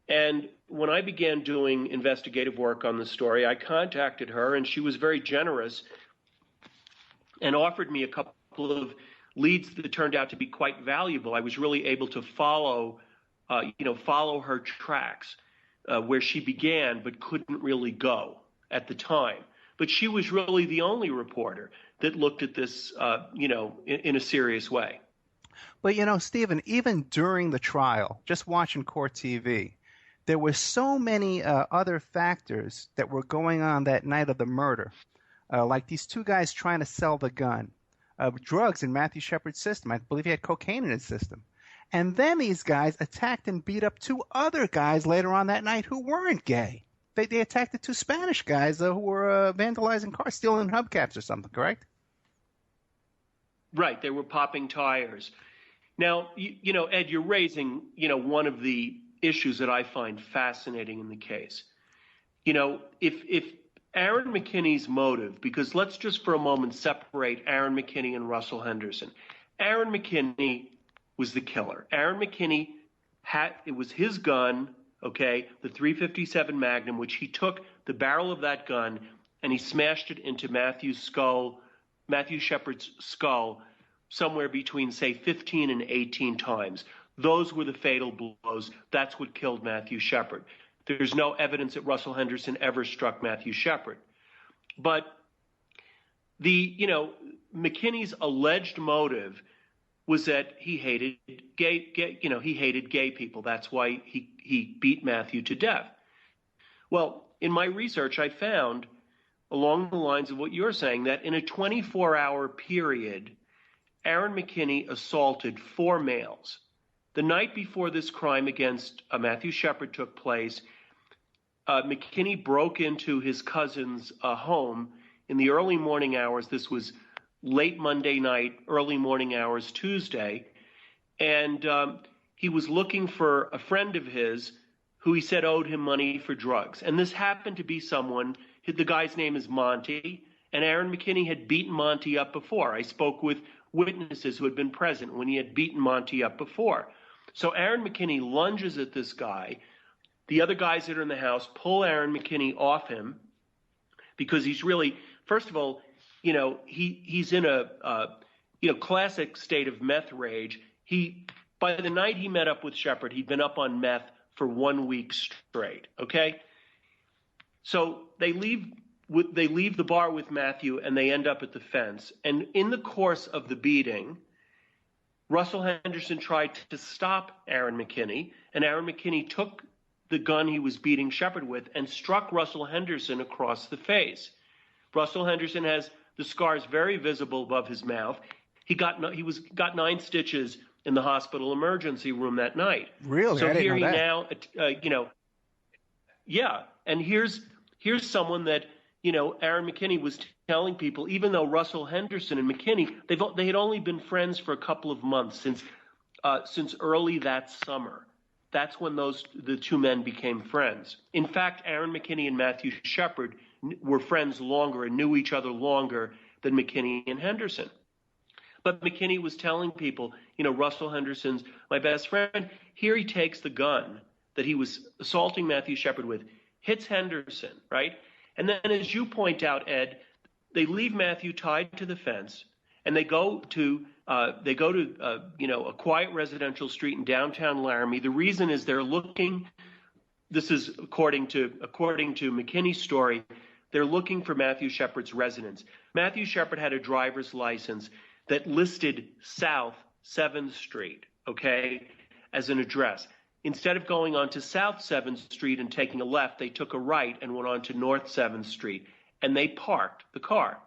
And when I began doing investigative work on the story, I contacted her, and she was very generous and offered me a couple of leads that turned out to be quite valuable. I was really able to follow her tracks where she began but couldn't really go at the time. But she was really the only reporter that looked at this, in a serious way. But, Stephen, even during the trial, just watching court TV, there were so many other factors that were going on that night of the murder, like these two guys trying to sell the gun, drugs in Matthew Shepard's system. I believe he had cocaine in his system. And then these guys attacked and beat up two other guys later on that night who weren't gay. They attacked the two Spanish guys who were vandalizing cars, stealing hubcaps or something, correct? Right. They were popping tires. Now, you know, Ed, you're raising, you know, one of the issues that I find fascinating in the case. You know, if Aaron McKinney's motive, because let's just for a moment separate Aaron McKinney and Russell Henderson. Aaron McKinney was the killer. Aaron McKinney it was his gun, okay, the .357 Magnum, which he took the barrel of that gun and he smashed it into Matthew Shepard's skull somewhere between, say, 15 and 18 times. Those were the fatal blows. That's what killed Matthew Shepard. There's no evidence that Russell Henderson ever struck Matthew Shepard. But McKinney's alleged motive was that he hated gay people. That's why he beat Matthew to death. Well, in my research, I found, along the lines of what you're saying, that in a 24-hour period, Aaron McKinney assaulted 4 males. The night before this crime against Matthew Shepard took place, McKinney broke into his cousin's home in the early morning hours. This was late Monday night, early morning hours Tuesday, and he was looking for a friend of his who he said owed him money for drugs. And this happened to be someone, the guy's name is Monty, and Aaron McKinney had beaten Monty up before. I spoke with witnesses who had been present when he had beaten Monty up before. So Aaron McKinney lunges at this guy. The other guys that are in the house pull Aaron McKinney off him because he's really, first of all, you know, he's in a classic state of meth rage. By the night he met up with Shepard, he'd been up on meth for 1 week straight. Okay, so they leave the bar with Matthew and they end up at the fence. And in the course of the beating, Russell Henderson tried to stop Aaron McKinney, and Aaron McKinney took the gun he was beating Shepard with and struck Russell Henderson across the face. Russell Henderson has the scars very visible above his mouth. He got 9 stitches in the hospital emergency room that night. Really? So I didn't here know that. he now, yeah. And here's someone that, you know, Aaron McKinney was telling people, even though Russell Henderson and McKinney, they had only been friends for a couple of months since early that summer. That's when the two men became friends. In fact, Aaron McKinney and Matthew Shepard were friends longer and knew each other longer than McKinney and Henderson. But McKinney was telling people, you know, Russell Henderson's my best friend. Here he takes the gun that he was assaulting Matthew Shepard with, hits Henderson, right? And then, as you point out, Ed, they leave Matthew tied to the fence, and they go to a quiet residential street in downtown Laramie. The reason is they're looking. This is according to McKinney's story. They're looking for Matthew Shepard's residence. Matthew Shepard had a driver's license that listed South 7th Street, okay, as an address. Instead of going on to South 7th Street and taking a left, they took a right and went on to North 7th Street, and they parked the car.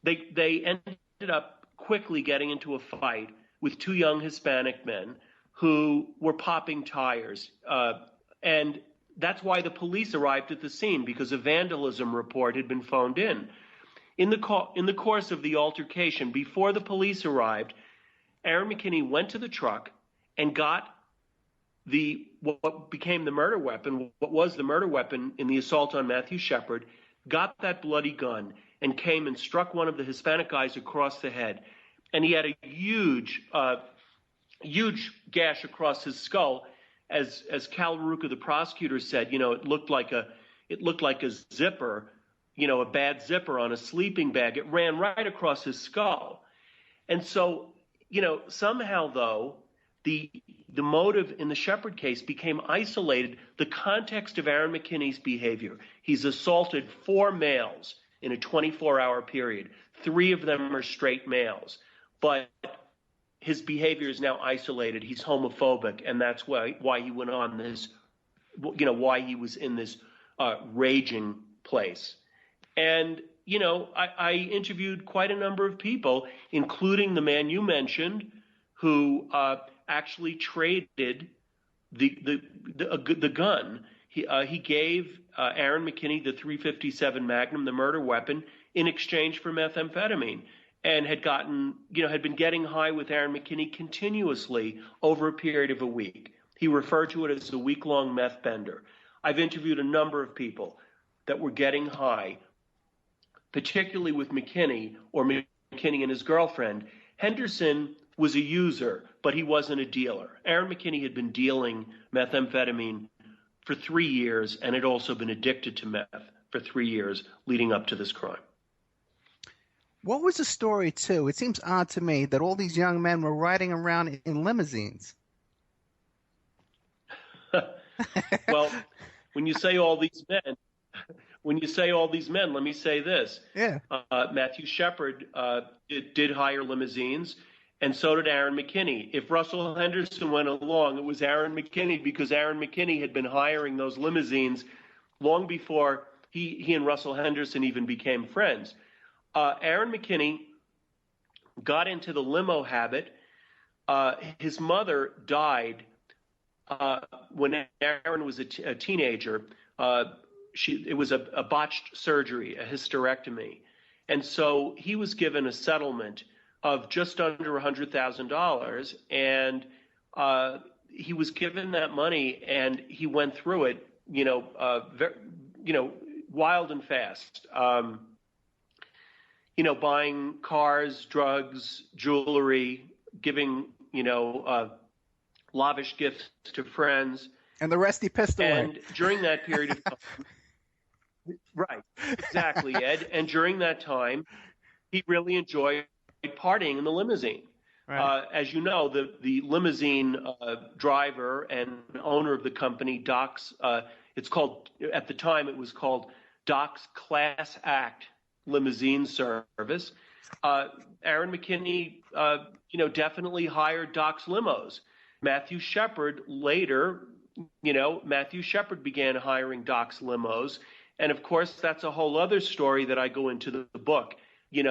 They ended up quickly getting into a fight with 2 young Hispanic men who were popping tires, and that's why the police arrived at the scene, because a vandalism report had been phoned in. In the course of the altercation, before the police arrived, Aaron McKinney went to the truck and got what became the murder weapon, what was the murder weapon in the assault on Matthew Shepard, got that bloody gun and came and struck one of the Hispanic guys across the head. And he had a huge gash across his skull. As Cal Ruca, the prosecutor, said, you know, it looked like a zipper, you know, a bad zipper on a sleeping bag. It ran right across his skull. And so, you know, somehow, though, the motive in the Shepard case became isolated. The context of Aaron McKinney's behavior. He's assaulted 4 males in a 24-hour period. 3 of them are straight males. But his behavior is now isolated. He's homophobic, and that's why he went on this why he was in this raging place. And, I interviewed quite a number of people, including the man you mentioned, who actually traded the gun. He gave Aaron McKinney the .357 Magnum, the murder weapon, in exchange for methamphetamine, and had been getting high with Aaron McKinney continuously over a period of a week. He referred to it as a week-long meth bender. I've interviewed a number of people that were getting high, particularly with McKinney or McKinney and his girlfriend. Henderson was a user, but he wasn't a dealer. Aaron McKinney had been dealing methamphetamine for 3 years and had also been addicted to meth for 3 years leading up to this crime. What was the story, too? It seems odd to me that all these young men were riding around in limousines. Well, when you say all these men, let me say this. Yeah. Matthew Shepard did hire limousines, and so did Aaron McKinney. If Russell Henderson went along, it was Aaron McKinney, because Aaron McKinney had been hiring those limousines long before he and Russell Henderson even became friends. Aaron McKinney got into the limo habit. His mother died when Aaron was a teenager. It was a botched surgery, a hysterectomy. And so he was given a settlement of just under $100,000, and he was given that money, and he went through it, wild and fast. Buying cars, drugs, jewelry, giving, lavish gifts to friends. And the rest he pissed away. And during that period of time, right, exactly, Ed. And during that time, he really enjoyed partying in the limousine. Right. As you know, the limousine driver and owner of the company, Doc's, it's called, at the time it was called Doc's Class Act Limousine Service. Aaron McKinney, definitely hired Doc's limos. Matthew Shepard later, Matthew Shepard began hiring Doc's limos. And of course, that's a whole other story that I go into the book, and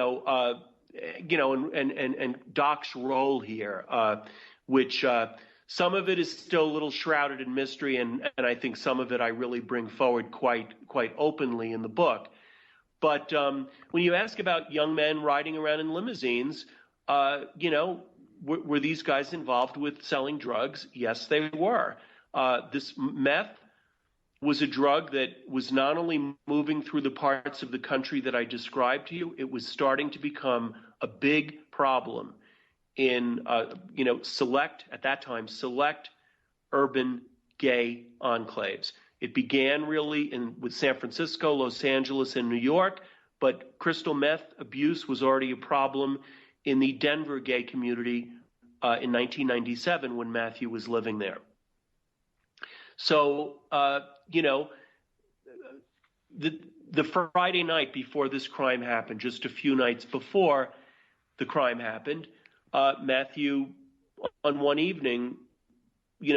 Doc's role here, which some of it is still a little shrouded in mystery. And I think some of it I really bring forward quite openly in the book. But when you ask about young men riding around in limousines, were these guys involved with selling drugs? Yes, they were. This meth was a drug that was not only moving through the parts of the country that I described to you, it was starting to become a big problem in, select urban gay enclaves. It began really with San Francisco, Los Angeles, and New York, but crystal meth abuse was already a problem in the Denver gay community in 1997 when Matthew was living there. So, the Friday night before this crime happened, just a few nights before the crime happened, Matthew, on one evening,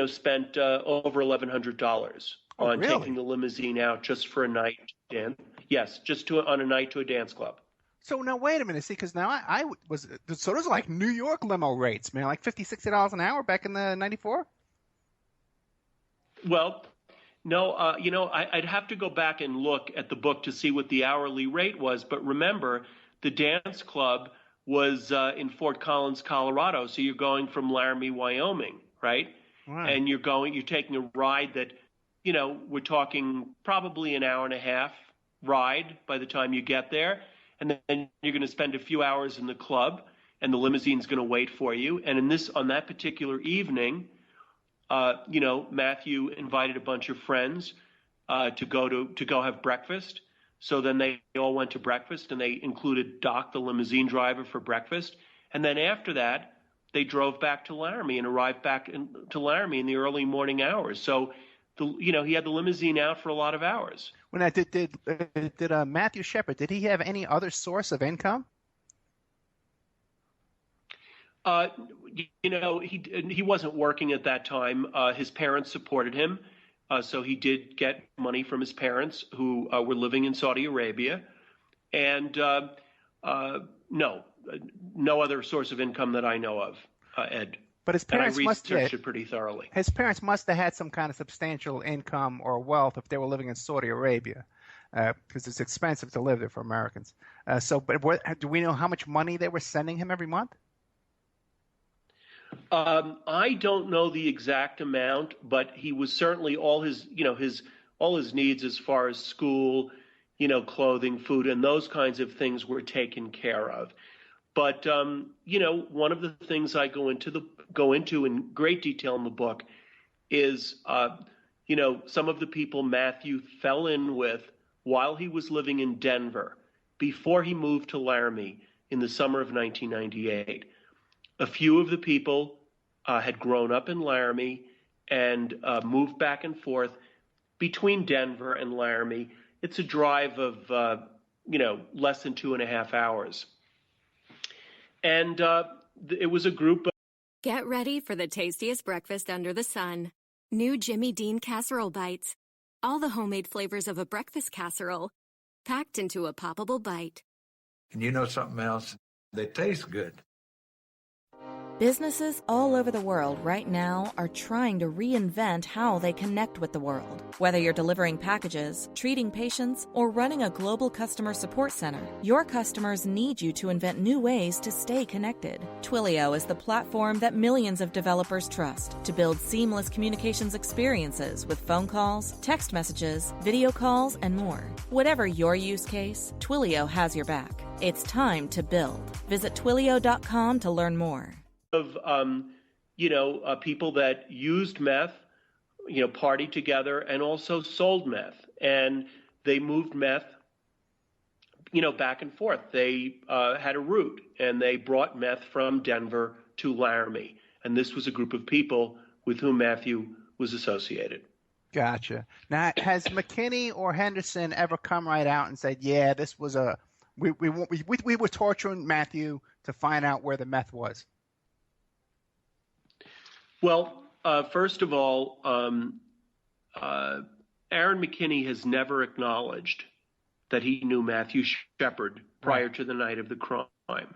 spent over $1,100 on really? Taking the limousine out just for a night to dance. Yes, just on a night to a dance club. So now wait a minute, see, because now so those are like New York limo rates, man, like $50, $60 an hour back in the '94. Well, no, I'd have to go back and look at the book to see what the hourly rate was. But remember, the dance club was in Fort Collins, Colorado. So you're going from Laramie, Wyoming, right? Wow. And you're taking a ride that, we're talking probably an hour and a half ride by the time you get there. And then you're going to spend a few hours in the club, and the limousine's going to wait for you. And on that particular evening, Matthew invited a bunch of friends to go have breakfast. So then they all went to breakfast, and they included Doc, the limousine driver, for breakfast. And then after that, they drove back to Laramie and arrived back to Laramie in the early morning hours. So, he had the limousine out for a lot of hours. When I did Matthew Shepard, did he have any other source of income? He wasn't working at that time. His parents supported him. So he did get money from his parents who were living in Saudi Arabia. And no other source of income that I know of, Ed. But his parents and I researched it pretty thoroughly. His parents must have had some kind of substantial income or wealth if they were living in Saudi Arabia, because it's expensive to live there for Americans. Do we know how much money they were sending him every month? I don't know the exact amount, but he was certainly all his needs as far as school, clothing, food, and those kinds of things were taken care of. But one of the things I go into in great detail in the book is some of the people Matthew fell in with while he was living in Denver before he moved to Laramie in the summer of 1998. A few of the people had grown up in Laramie and moved back and forth between Denver and Laramie. It's a drive of less than 2.5 hours. And it was a group of... Get ready for the tastiest breakfast under the sun. New Jimmy Dean Casserole Bites. All the homemade flavors of a breakfast casserole, packed into a poppable bite. And you know something else? They taste good. Businesses all over the world right now are trying to reinvent how they connect with the world. Whether you're delivering packages, treating patients, or running a global customer support center, your customers need you to invent new ways to stay connected. Twilio is the platform that millions of developers trust to build seamless communications experiences with phone calls, text messages, video calls, and more. Whatever your use case, Twilio has your back. It's time to build. Visit Twilio.com to learn more. Of people that used meth, partied together and also sold meth, and they moved meth, back and forth. They had a route, and they brought meth from Denver to Laramie, and this was a group of people with whom Matthew was associated. Gotcha. Now, has McKinney or Henderson ever come right out and said, "Yeah, this was we were torturing Matthew to find out where the meth was"? Well, first of all, Aaron McKinney has never acknowledged that he knew Matthew Shepard prior to the night of the crime.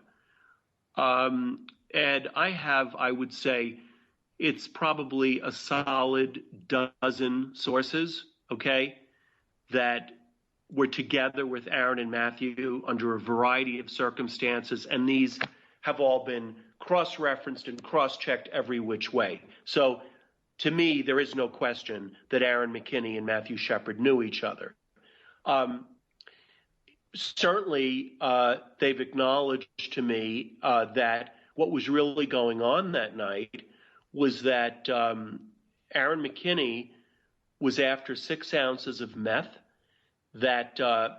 And I would say, it's probably a solid dozen sources, that were together with Aaron and Matthew under a variety of circumstances, and these have all been cross-referenced and cross-checked every which way. So to me, there is no question that Aaron McKinney and Matthew Shepard knew each other. Certainly, they've acknowledged to me that what was really going on that night was that Aaron McKinney was after 6 ounces of meth, that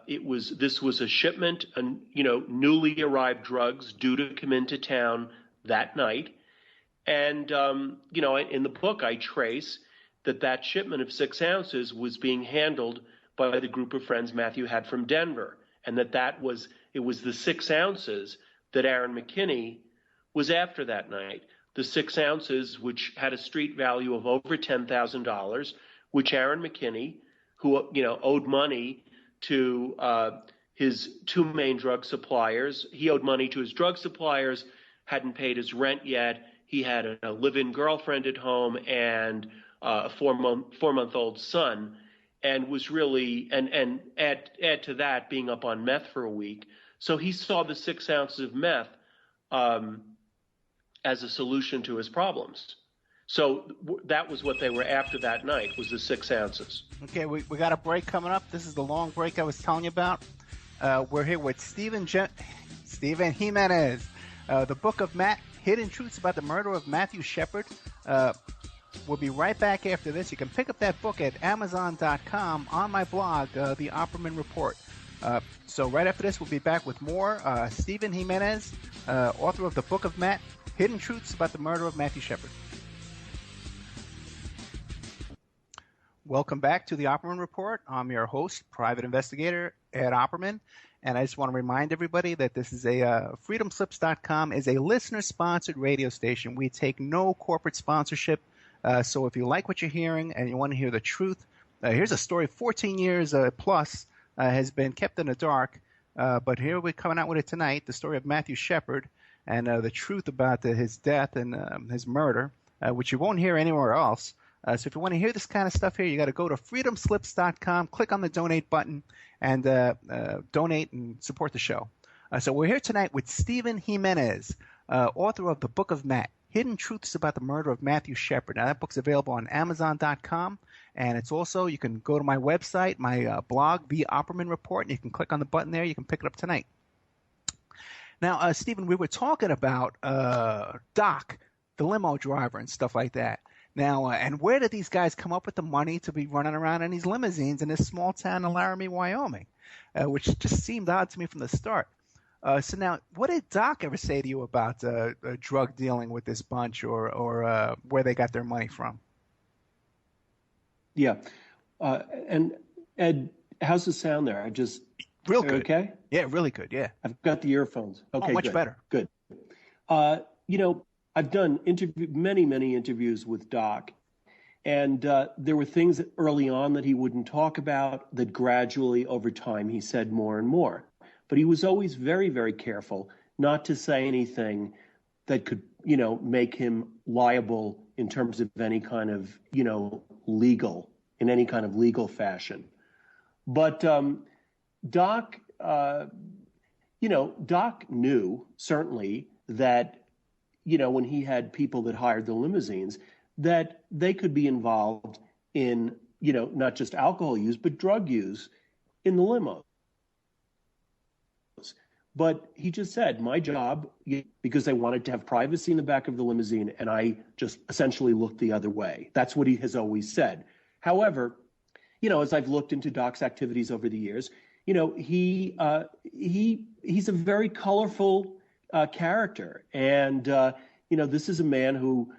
this was a shipment and newly arrived drugs due to come into town that night. And in the book I trace that shipment of 6 ounces was being handled by the group of friends Matthew had from Denver, and it was the 6 ounces that Aaron McKinney was after that night. The 6 ounces, which had a street value of over $10,000, which Aaron McKinney, who owed money to his two main drug suppliers. He owed money to his drug suppliers, hadn't paid his rent yet. He had a live-in girlfriend at home and a four-month-old son, and was really and add to that being up on meth for a week. So he saw the 6 ounces of meth as a solution to his problems. So that was what they were after that night, was the 6 ounces. Okay, we got a break coming up. This is the long break I was telling you about. We're here with Stephen Jimenez. The Book of Matt, Hidden Truths About the Murder of Matthew Shepard. We'll be right back after this. You can pick up that book at Amazon.com on my blog, The Opperman Report. So right after this, we'll be back with more. Stephen Jimenez, author of The Book of Matt, Hidden Truths About the Murder of Matthew Shepard. Welcome back to the Opperman Report. I'm your host, private investigator Ed Opperman, and I just want to remind everybody that this is freedomslips.com is a listener-sponsored radio station. We take no corporate sponsorship. So if you like what you're hearing and you want to hear the truth, here's a story 14 years plus has been kept in the dark. But here we're coming out with it tonight, the story of Matthew Shepard and the truth about his death and his murder, which you won't hear anywhere else. So if you want to hear this kind of stuff here, you got to go to freedomslips.com, click on the donate button, and donate and support the show. So we're here tonight with Stephen Jimenez, author of The Book of Matt, Hidden Truths About the Murder of Matthew Shepard. Now, that book's available on Amazon.com, and it's also, you can go to my website, my blog, The Opperman Report, and you can click on the button there. You can pick it up tonight. Now, Stephen, we were talking about Doc, the limo driver, and stuff like that. Now, and where did these guys come up with the money to be running around in these limousines in this small town in Laramie, Wyoming, which just seemed odd to me from the start. So now, what did Doc ever say to you about drug dealing with this bunch, or where they got their money from? Yeah. And Ed, how's the sound there? Real good. Okay? Yeah, really good, yeah. I've got the earphones. Okay, much good. better. Good. I've done many interviews with Doc, and there were things that early on that he wouldn't talk about that gradually over time he said more and more. But he was always very, very careful not to say anything that could, make him liable in terms of any kind of, legal fashion. But Doc, Doc knew certainly that, when he had people that hired the limousines, that they could be involved in, not just alcohol use, but drug use in the limo. But he just said, my job, because they wanted to have privacy in the back of the limousine, and I just essentially looked the other way. That's what he has always said. However, as I've looked into Doc's activities over the years, he's a very colorful character. And, this is a man who,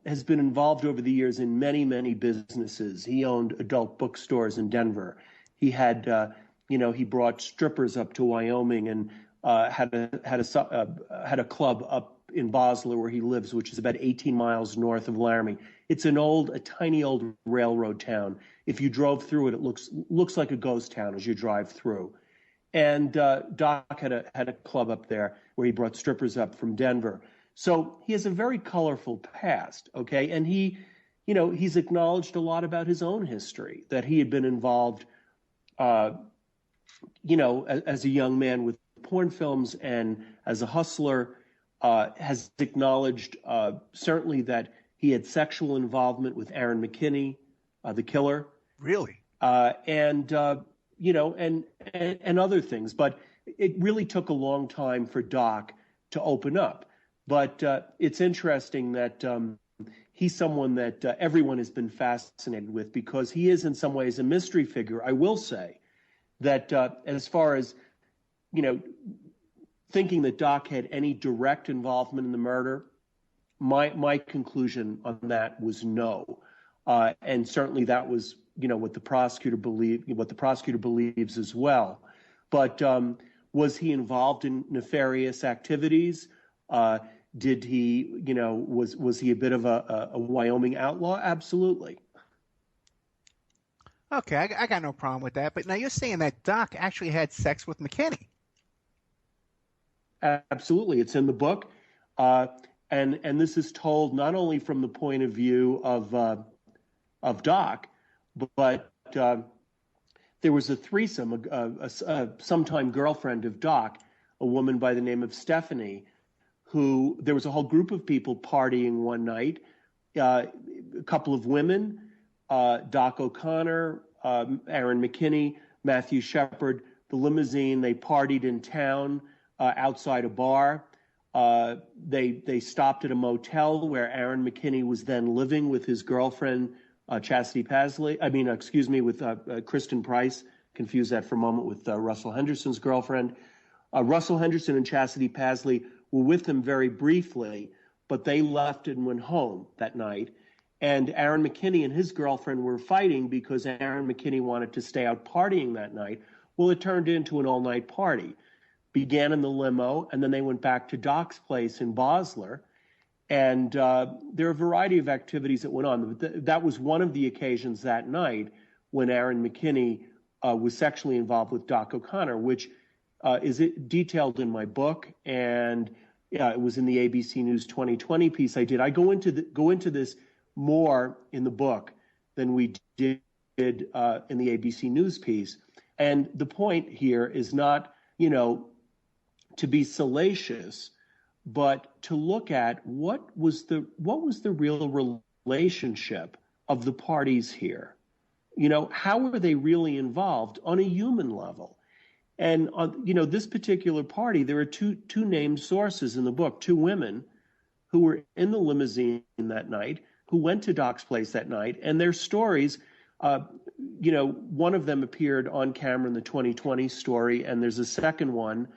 has been involved over the years in many, many businesses. He owned adult bookstores in Denver. He had, he brought strippers up to Wyoming and had a club up in Basler where he lives, which is about 18 miles north of Laramie. It's a tiny old railroad town. If you drove through it, it looks like a ghost town as you drive through. And Doc had a club up there where he brought strippers up from Denver. So he has a very colorful past, okay? And he's acknowledged a lot about his own history, that he had been involved, as a young man with porn films and as a hustler, has acknowledged certainly that he had sexual involvement with Aaron McKinney, the killer. Really? And other things. But it really took a long time for Doc to open up. But it's interesting that he's someone that everyone has been fascinated with because he is in some ways a mystery figure. I will say that as far as, thinking that Doc had any direct involvement in the murder, my conclusion on that was no. And certainly that was, what the prosecutor believes as well. But was he involved in nefarious activities? Did he, was he a bit of a Wyoming outlaw? Absolutely. Okay, I got no problem with that. But now you're saying that Doc actually had sex with McKinney. Absolutely. It's in the book. And this is told not only from the point of view of Doc, but there was a threesome, a sometime girlfriend of Doc, a woman by the name of Stephanie, who there was a whole group of people partying one night, a couple of women, Doc O'Connor, Aaron McKinney, Matthew Shepard, the limousine. They partied in town outside a bar. They stopped at a motel where Aaron McKinney was then living with his girlfriend, Kristen Price. Confuse that for a moment with Russell Henderson's girlfriend. Russell Henderson and Chastity Pasley were with them very briefly, but they left and went home that night. And Aaron McKinney and his girlfriend were fighting because Aaron McKinney wanted to stay out partying that night. Well, it turned into an all-night party. Began in the limo, and then they went back to Doc's place in Basler. And there are a variety of activities that went on. That was one of the occasions that night when Aaron McKinney was sexually involved with Doc O'Connor, which is detailed in my book, and it was in the ABC News 2020 piece I did. I go into this more in the book than we did in the ABC News piece. And the point here is not, to be salacious, but to look at what was the real relationship of the parties here. How were they really involved on a human level? And on, this particular party, there are two named sources in the book, two women who were in the limousine that night, who went to Doc's place that night, and their stories, one of them appeared on camera in the 2020 story, and there's a second one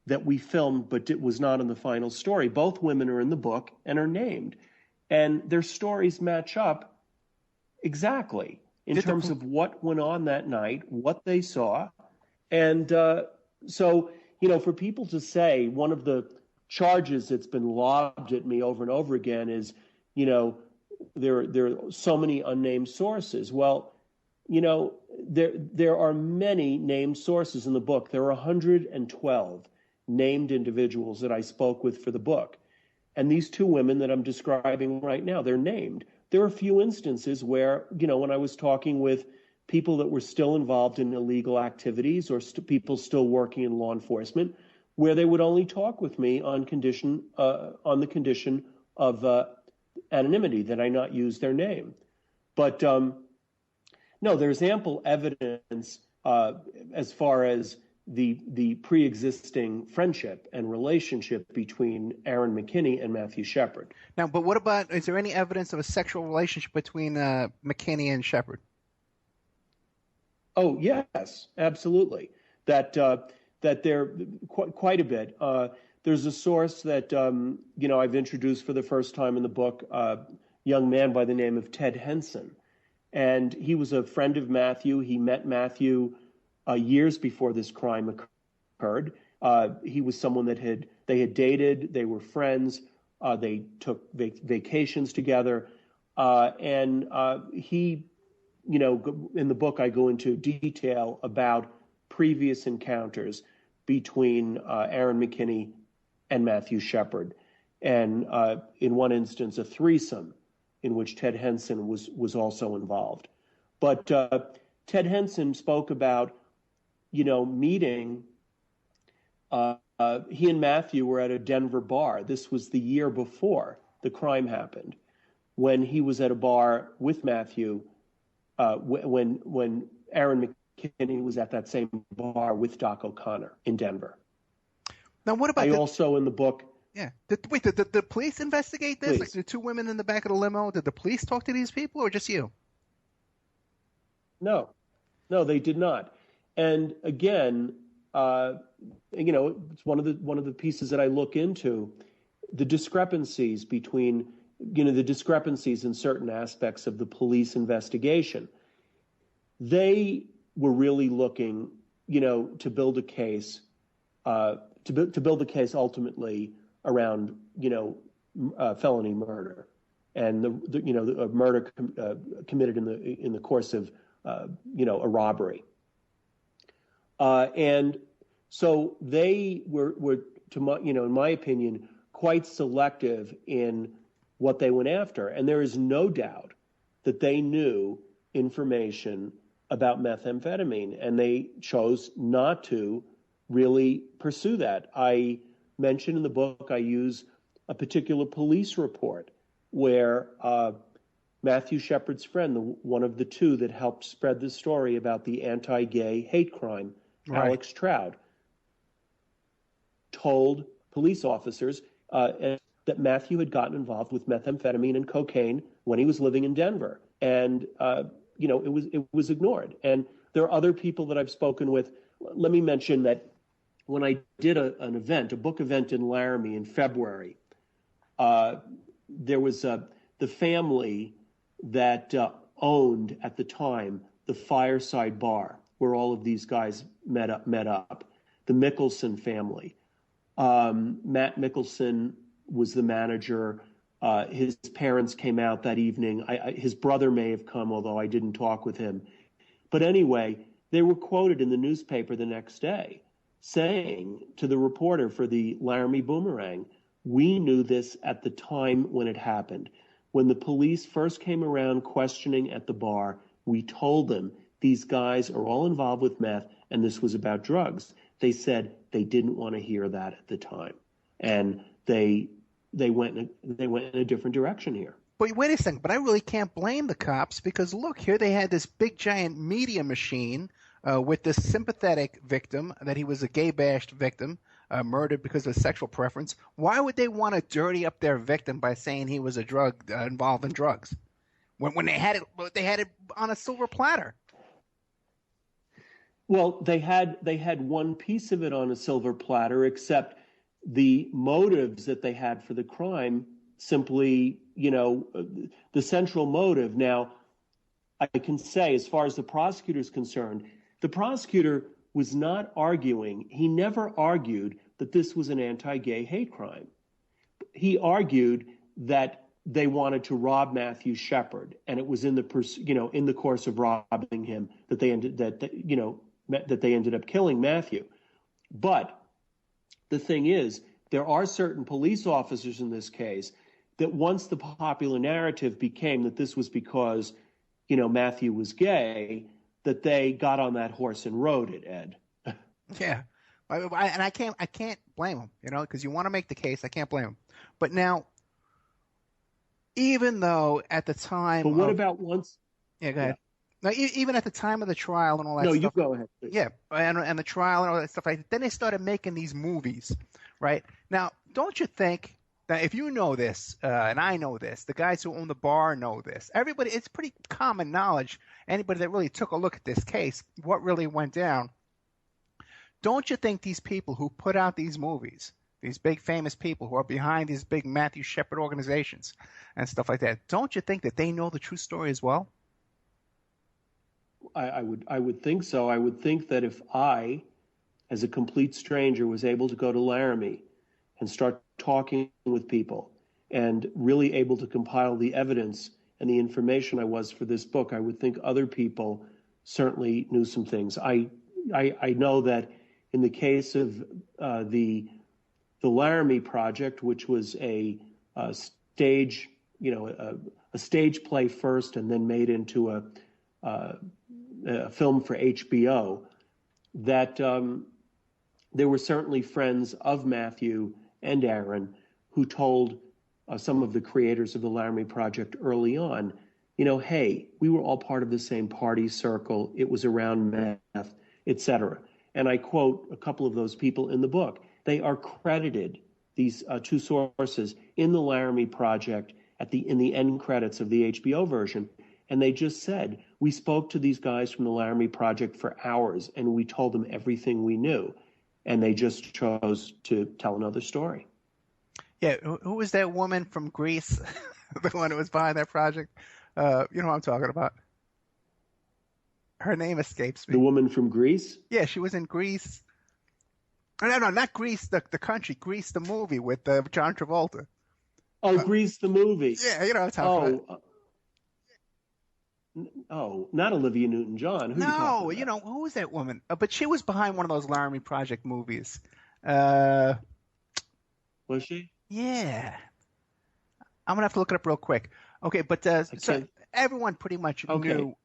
that we filmed, but it was not in the final story. Both women are in the book and are named, and their stories match up exactly in terms of what went on that night, what they saw. And so, for people to say, one of the charges that's been lobbed at me over and over again is, there are so many unnamed sources. Well, there are many named sources in the book. There are 112 named individuals that I spoke with for the book. And these two women that I'm describing right now, they're named. There are a few instances where, when I was talking with people that were still involved in illegal activities or people still working in law enforcement, where they would only talk with me on the condition of anonymity, that I not use their name. But no, there's ample evidence as far as the pre-existing friendship and relationship between Aaron McKinney and Matthew Shepard. Now, but what about, is there any evidence of a sexual relationship between McKinney and Shepard? Oh, yes, absolutely. That there quite a bit. There's a source that I've introduced for the first time in the book, a young man by the name of Ted Henson, and he was a friend of Matthew. He met Matthew years before this crime occurred. He was someone that they had dated. They were friends. They took vacations together, and he. In the book, I go into detail about previous encounters between Aaron McKinney and Matthew Shepard, and in one instance, a threesome in which Ted Henson was also involved. But Ted Henson spoke about, meeting. He and Matthew were at a Denver bar. This was the year before the crime happened, when he was at a bar with Matthew. When Aaron McKinney was at that same bar with Doc O'Connor in Denver. Now, what about also in the book? Yeah. Did the police investigate this? Please. Like the two women in the back of the limo? Did the police talk to these people, or just you? No, they did not. And again, it's one of the pieces that I look into, the discrepancies between. The discrepancies in certain aspects of the police investigation. They were really looking, to build a case, to build a case ultimately around, felony murder, and the murder committed in the course of, a robbery. And so they were in my opinion, quite selective in what they went after. And there is no doubt that they knew information about methamphetamine, and they chose not to really pursue that. I mentioned in the book, I use a particular police report where Matthew Shepard's friend, one of the two that helped spread the story about the anti-gay hate crime, right. Alex Trout, told police officers that Matthew had gotten involved with methamphetamine and cocaine when he was living in Denver. And, it was ignored. And there are other people that I've spoken with. Let me mention that when I did a book event in Laramie in February, there was the family that owned at the time the Fireside Bar, where all of these guys met up. The Mickelson family. Matt Mickelson was the manager. His parents came out that evening. His brother may have come, although I didn't talk with him. But anyway, they were quoted in the newspaper the next day saying to the reporter for the Laramie Boomerang, "We knew this at the time when it happened. When the police first came around questioning at the bar, we told them these guys are all involved with meth and this was about drugs." They said they didn't want to hear that at the time. And they went in a different direction here. But wait a second, but I really can't blame the cops because look, here they had this big giant media machine with this sympathetic victim, that he was a gay-bashed victim, murdered because of sexual preference. Why would they want to dirty up their victim by saying he was a drug involved in drugs when they had it on a silver platter? Well, they had one piece of it on a silver platter, except the motives that they had for the crime simply, the central motive. Now, I can say, as far as the prosecutor is concerned, the prosecutor was not arguing. He never argued that this was an anti-gay hate crime. He argued that they wanted to rob Matthew Shepard, and it was in the course of robbing him that they ended up killing Matthew. But the thing is, there are certain police officers in this case that once the popular narrative became that this was because, Matthew was gay, that they got on that horse and rode it, Ed. Yeah. And I can't blame them, because you want to make the case. I can't blame them. But now, even though at the time. But what about once? Yeah, go ahead. Now, even at the time of the trial and all that stuff. No, you go ahead, please. Yeah, and the trial and all that stuff. Then they started making these movies, right? Now, don't you think that if you know this, and I know this, the guys who own the bar know this, everybody, it's pretty common knowledge, anybody that really took a look at this case, what really went down. Don't you think these people who put out these movies, these big famous people who are behind these big Matthew Shepard organizations and stuff like that, don't you think that they know the true story as well? I would think so. I would think that if I, as a complete stranger, was able to go to Laramie and start talking with people and really able to compile the evidence and the information I was for this book, I would think other people certainly knew some things. I know that in the case of the Laramie Project, which was a stage, a stage play first and then made into a film for HBO, that there were certainly friends of Matthew and Aaron who told some of the creators of the Laramie Project early on, hey, we were all part of the same party circle. It was around meth, etc. And I quote a couple of those people in the book. They are credited, these two sources, in the Laramie Project in the end credits of the HBO version. And they just said, we spoke to these guys from the Laramie Project for hours, and we told them everything we knew. And they just chose to tell another story. Yeah, who was that woman from Greece, the one who was behind that project? You know what I'm talking about. Her name escapes me. The woman from Greece? Yeah, she was in Greece. No, not Greece, the country. Greece, the movie with John Travolta. Oh, Grease the movie. Yeah, you know what I'm talking about. Not Olivia Newton-John. Who was that woman? But she was behind one of those Laramie Project movies. Was she? Yeah. I'm going to have to look it up real quick. Okay, but so everyone pretty much knew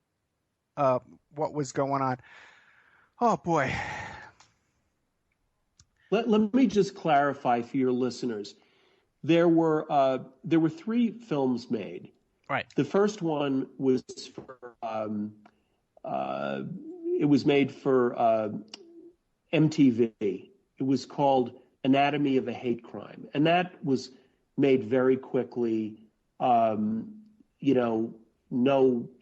what was going on. Oh, boy. Let me just clarify for your listeners. There were 3 films made. Right. The first one was for it was made for MTV. It was called Anatomy of a Hate Crime, and that was made very quickly. No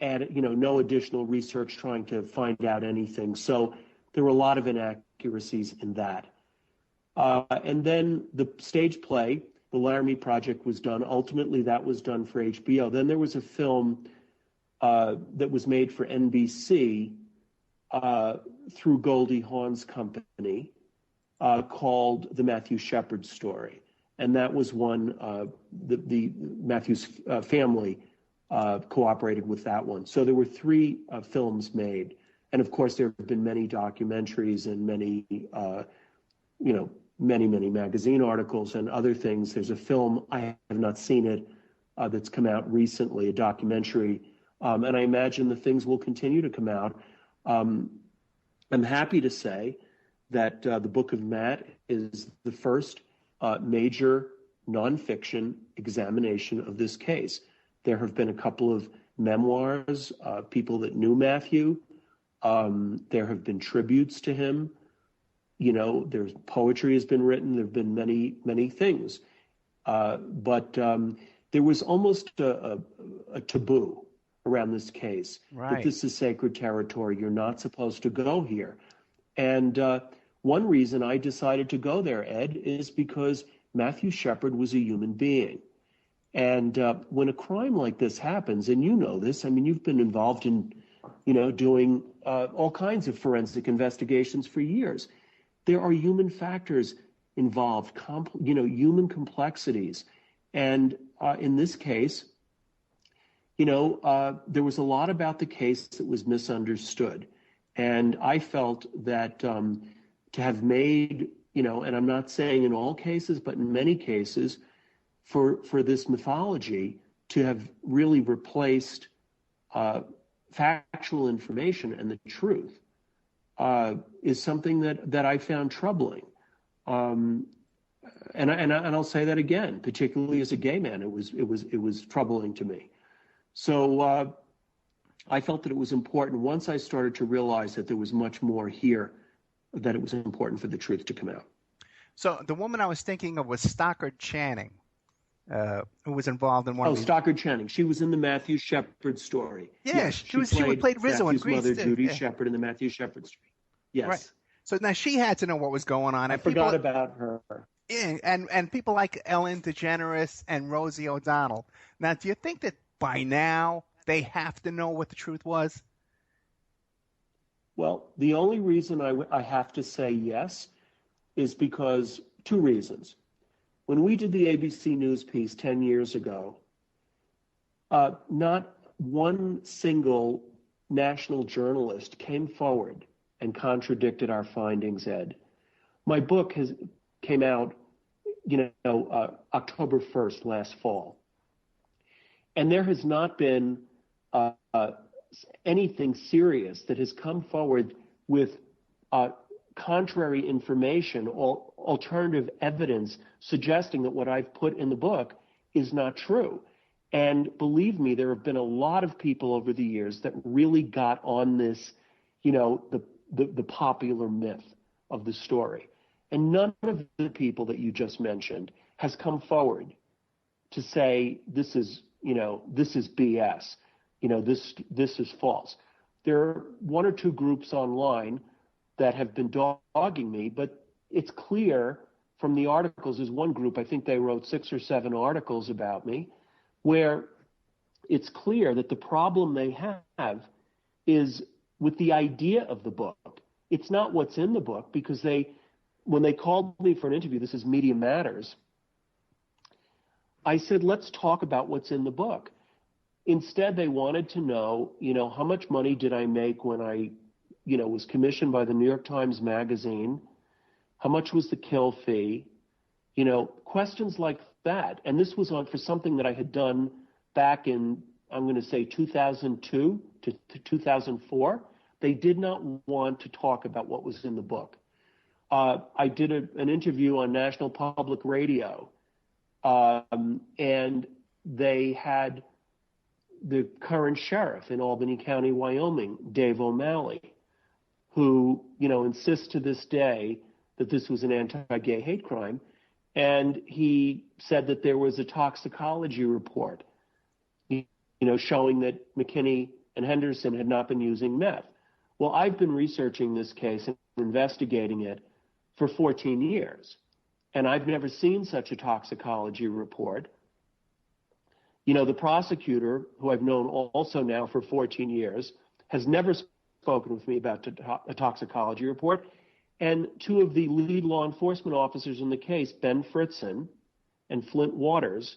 additional research trying to find out anything. So there were a lot of inaccuracies in that. And then the stage play, The Laramie Project, was done. Ultimately, that was done for HBO. Then there was a film that was made for NBC through Goldie Hawn's company called The Matthew Shepard Story. and that was one. The Matthew's family cooperated with that one. So there were 3 films made, and of course there have been many documentaries and many, many magazine articles and other things. There's a film, I have not seen it, that's come out recently, a documentary, and I imagine the things will continue to come out. I'm happy to say that the Book of Matt is the first major nonfiction examination of this case. There have been a couple of memoirs, people that knew Matthew. There have been tributes to him. There's poetry has been written. There have been many things. But there was almost a taboo around this case, that this is sacred territory. You're not supposed to go here. And one reason I decided to go there, Ed, is because Matthew Shepard was a human being. And when a crime like this happens, and you know this, I mean, you've been involved in, doing all kinds of forensic investigations for years. There are human factors involved, human complexities. And in this case, there was a lot about the case that was misunderstood. And I felt that to have made, and I'm not saying in all cases, but in many cases, for this mythology to have really replaced factual information and the truth is something that I found troubling. And I'll say that again, particularly as a gay man, it was troubling to me. So I felt that it was important once I started to realize that there was much more here, that it was important for the truth to come out. So the woman I was thinking of was Stockard Channing, who was involved in one of these. Stockard Channing. She was in the Matthew Shepard story. Yeah, yes, she played Rizzo in Grease, mother, too. Judy Shepard, in the Matthew Shepard story. Yes. Right. So now she had to know what was going on. I forgot about her. Yeah, and people like Ellen DeGeneres and Rosie O'Donnell. Now, do you think that by now they have to know what the truth was? Well, the only reason I have to say yes is because 2 reasons. When we did the ABC News piece 10 years ago, not one single national journalist came forward and contradicted our findings, Ed. My book came out, October 1st last fall. And there has not been anything serious that has come forward with contrary information or alternative evidence suggesting that what I've put in the book is not true. And believe me, there have been a lot of people over the years that really got on this, the popular myth of the story. And none of the people that you just mentioned has come forward to say this is BS. This is false. There are 1 or 2 groups online that have been dogging me, but it's clear from the articles. There's one group, I think they wrote 6 or 7 articles about me, where it's clear that the problem they have is with the idea of the book. It's not what's in the book, because when they called me for an interview, this is Media Matters, I said, let's talk about what's in the book. Instead, they wanted to know, how much money did I make when I, was commissioned by the New York Times Magazine? How much was the kill fee? Questions like that. And this was for something that I had done back in, I'm going to say 2002 to 2004. They did not want to talk about what was in the book. I did an interview on National Public Radio, and they had the current sheriff in Albany County, Wyoming, Dave O'Malley, who, insists to this day that this was an anti-gay hate crime. And he said that there was a toxicology report, showing that McKinney and Henderson had not been using meth. Well, I've been researching this case and investigating it for 14 years, and I've never seen such a toxicology report. The prosecutor, who I've known also now for 14 years, has never spoken with me about a toxicology report. And 2 of the lead law enforcement officers in the case, Ben Fritzen and Flint Waters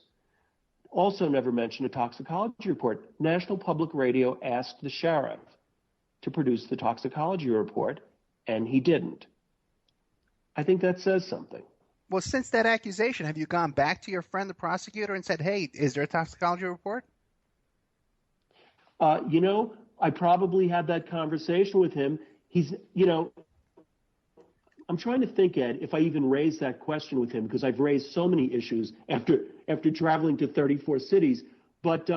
also never mentioned a toxicology report. National Public Radio asked the sheriff to produce the toxicology report, and he didn't. I think that says something. Well, since that accusation, have you gone back to your friend, the prosecutor, and said, hey, is there a toxicology report? I probably had that conversation with him. I'm trying to think, Ed, if I even raised that question with him, because I've raised so many issues after traveling to 34 cities. But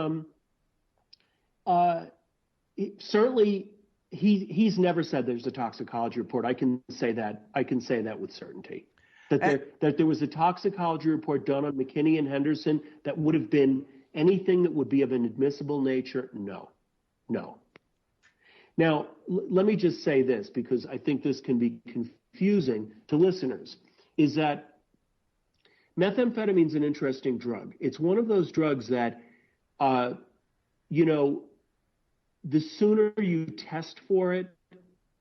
certainly, he's never said there's a toxicology report. I can say that with certainty. That there was a toxicology report done on McKinney and Henderson that would have been anything that would be of an admissible nature? No. Now, let me just say this, because I think this can be confusing to listeners, is that methamphetamine is an interesting drug. It's one of those drugs that, the sooner you test for it,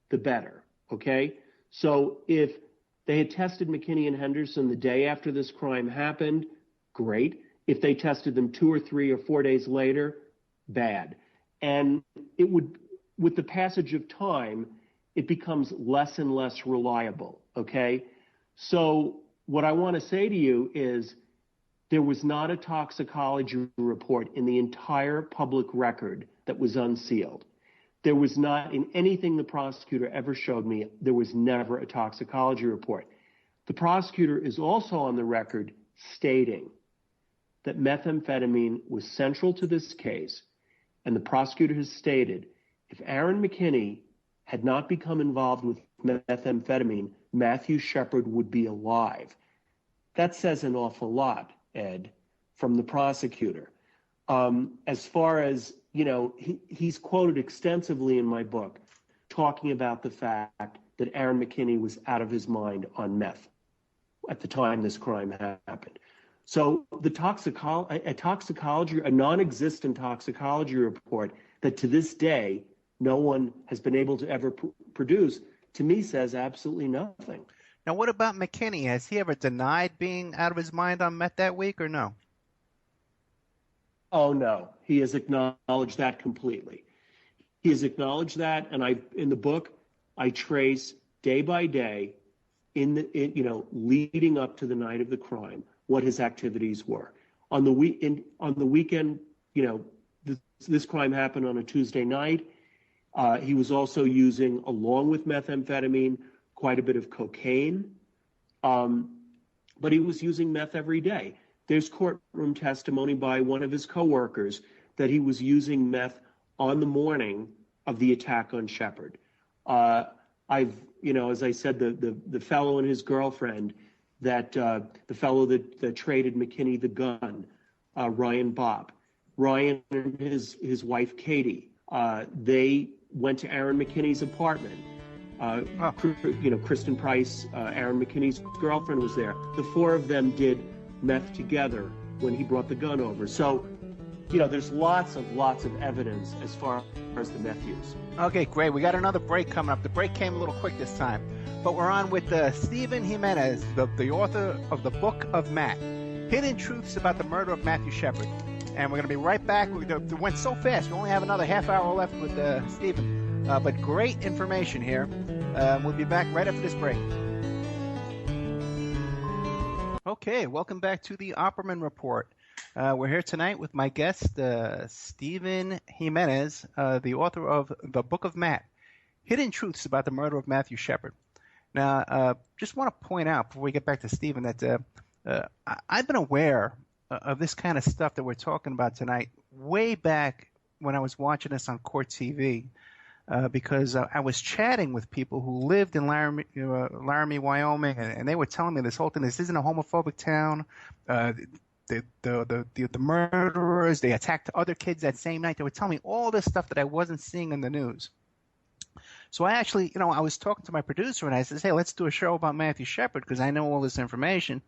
the better, okay? So if they had tested McKinney and Henderson the day after this crime happened, great. If they tested them 2 or 3 or 4 days later, bad. And it would, with the passage of time, it becomes less and less reliable, okay? So what I want to say to you is there was not a toxicology report in the entire public record that was unsealed. There was not, in anything the prosecutor ever showed me, there was never a toxicology report. The prosecutor is also on the record stating that methamphetamine was central to this case, and the prosecutor has stated if Aaron McKinney had not become involved with methamphetamine, Matthew Shepard would be alive. That says an awful lot, Ed, from the prosecutor. As far as, he's quoted extensively in my book talking about the fact that Aaron McKinney was out of his mind on meth at the time this crime happened. So a non-existent toxicology report that to this day no one has been able to ever produce, to me says absolutely nothing. Now, what about McKinney? Has he ever denied being out of his mind on meth that week or no? Oh, no. He has acknowledged that completely. He has acknowledged that, and in the book, I trace day by day, leading up to the night of the crime, what his activities were. On the weekend, this crime happened on a Tuesday night. He was also using, along with methamphetamine, quite a bit of cocaine, but he was using meth every day. There's courtroom testimony by one of his coworkers that he was using meth on the morning of the attack on Shepard. As I said, the fellow and his girlfriend, the fellow that traded McKinney the gun, Ryan Bopp, Ryan and his wife Katie, they went to Aaron McKinney's apartment. Kristen Price, Aaron McKinney's girlfriend, was there. The four of them did meth together when he brought the gun over. So, there's lots of evidence as far as the meth use. Okay, great. We got another break coming up. The break came a little quick this time, but we're on with Stephen Jimenez, the author of the Book of Matt, Hidden Truths About the Murder of Matthew Shepard. And we're going to be right back. It went so fast. We only have another half hour left with Stephen, but great information here. We'll be back right after this break. Okay, welcome back to the Opperman Report. We're here tonight with my guest, Stephen Jimenez, the author of The Book of Matt, Hidden Truths About the Murder of Matthew Shepard. Now, just want to point out before we get back to Stephen that I've been aware of this kind of stuff that we're talking about tonight way back when I was watching this on Court TV. Because I was chatting with people who lived in Laramie, Wyoming, and they were telling me this whole thing. This isn't a homophobic town. The murderers, they attacked other kids that same night. They were telling me all this stuff that I wasn't seeing in the news. So I actually, I was talking to my producer, and I said, hey, let's do a show about Matthew Shepard because I know all this information.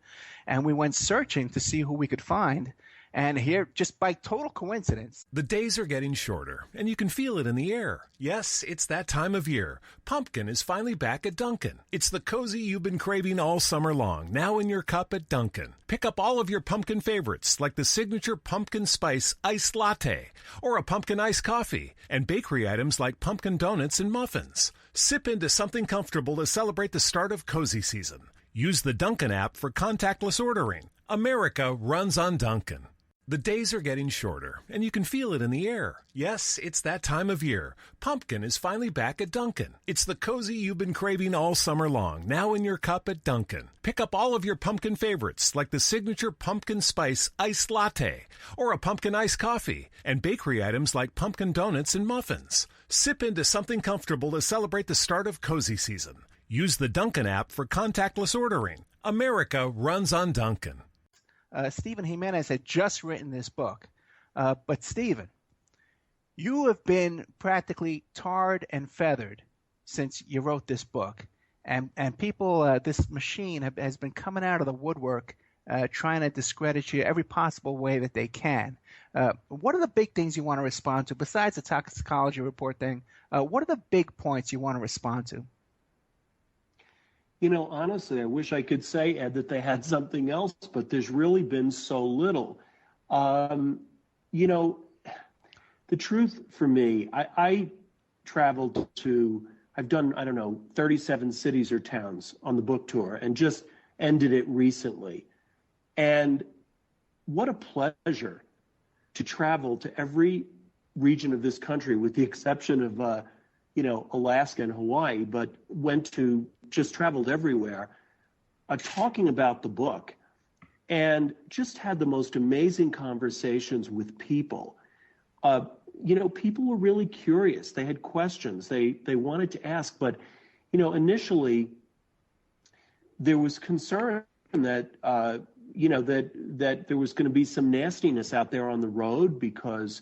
And we went searching to see who we could find. And here, just by total coincidence, The days are getting shorter, and you can feel it in the air. Yes, it's that time of year. Pumpkin is finally back at Dunkin'. It's the cozy you've been craving all summer long, now in your cup at Dunkin'. Pick up all of your pumpkin favorites, like the signature pumpkin spice iced latte, or a pumpkin iced coffee, and bakery items like pumpkin donuts and muffins. Sip into something comfortable to celebrate the start of cozy season. Use the Dunkin' app for contactless ordering. America runs on Dunkin'. The days are getting shorter, and you can feel it in the air. Yes, it's that time of year. Pumpkin is finally back at Dunkin'. It's the cozy you've been craving all summer long, now in your cup at Dunkin'. Pick up all of your pumpkin favorites, like the signature pumpkin spice iced latte, or a pumpkin iced coffee, and bakery items like pumpkin donuts and muffins. Sip into something comfortable to celebrate the start of cozy season. Use the Dunkin' app for contactless ordering. America runs on Dunkin'. Stephen Jimenez had just written this book. But Stephen, you have been practically tarred and feathered since you wrote this book. And people, this machine has been coming out of the woodwork trying to discredit you every possible way that they can. What are the big things you want to respond to, besides the toxicology report thing? What are the big points you want to respond to? You know, honestly, I wish I could say, Ed, that they had something else, but there's really been so little. You know, the truth for me, I traveled to, I've done, 37 cities or towns on the book tour and just ended it recently. And what a pleasure to travel to every region of this country, with the exception of, Alaska and Hawaii, but just traveled everywhere, talking about the book, and just had the most amazing conversations with people. People were really curious. They had questions they wanted to ask, but, initially there was concern that, that there was going to be some nastiness out there on the road because,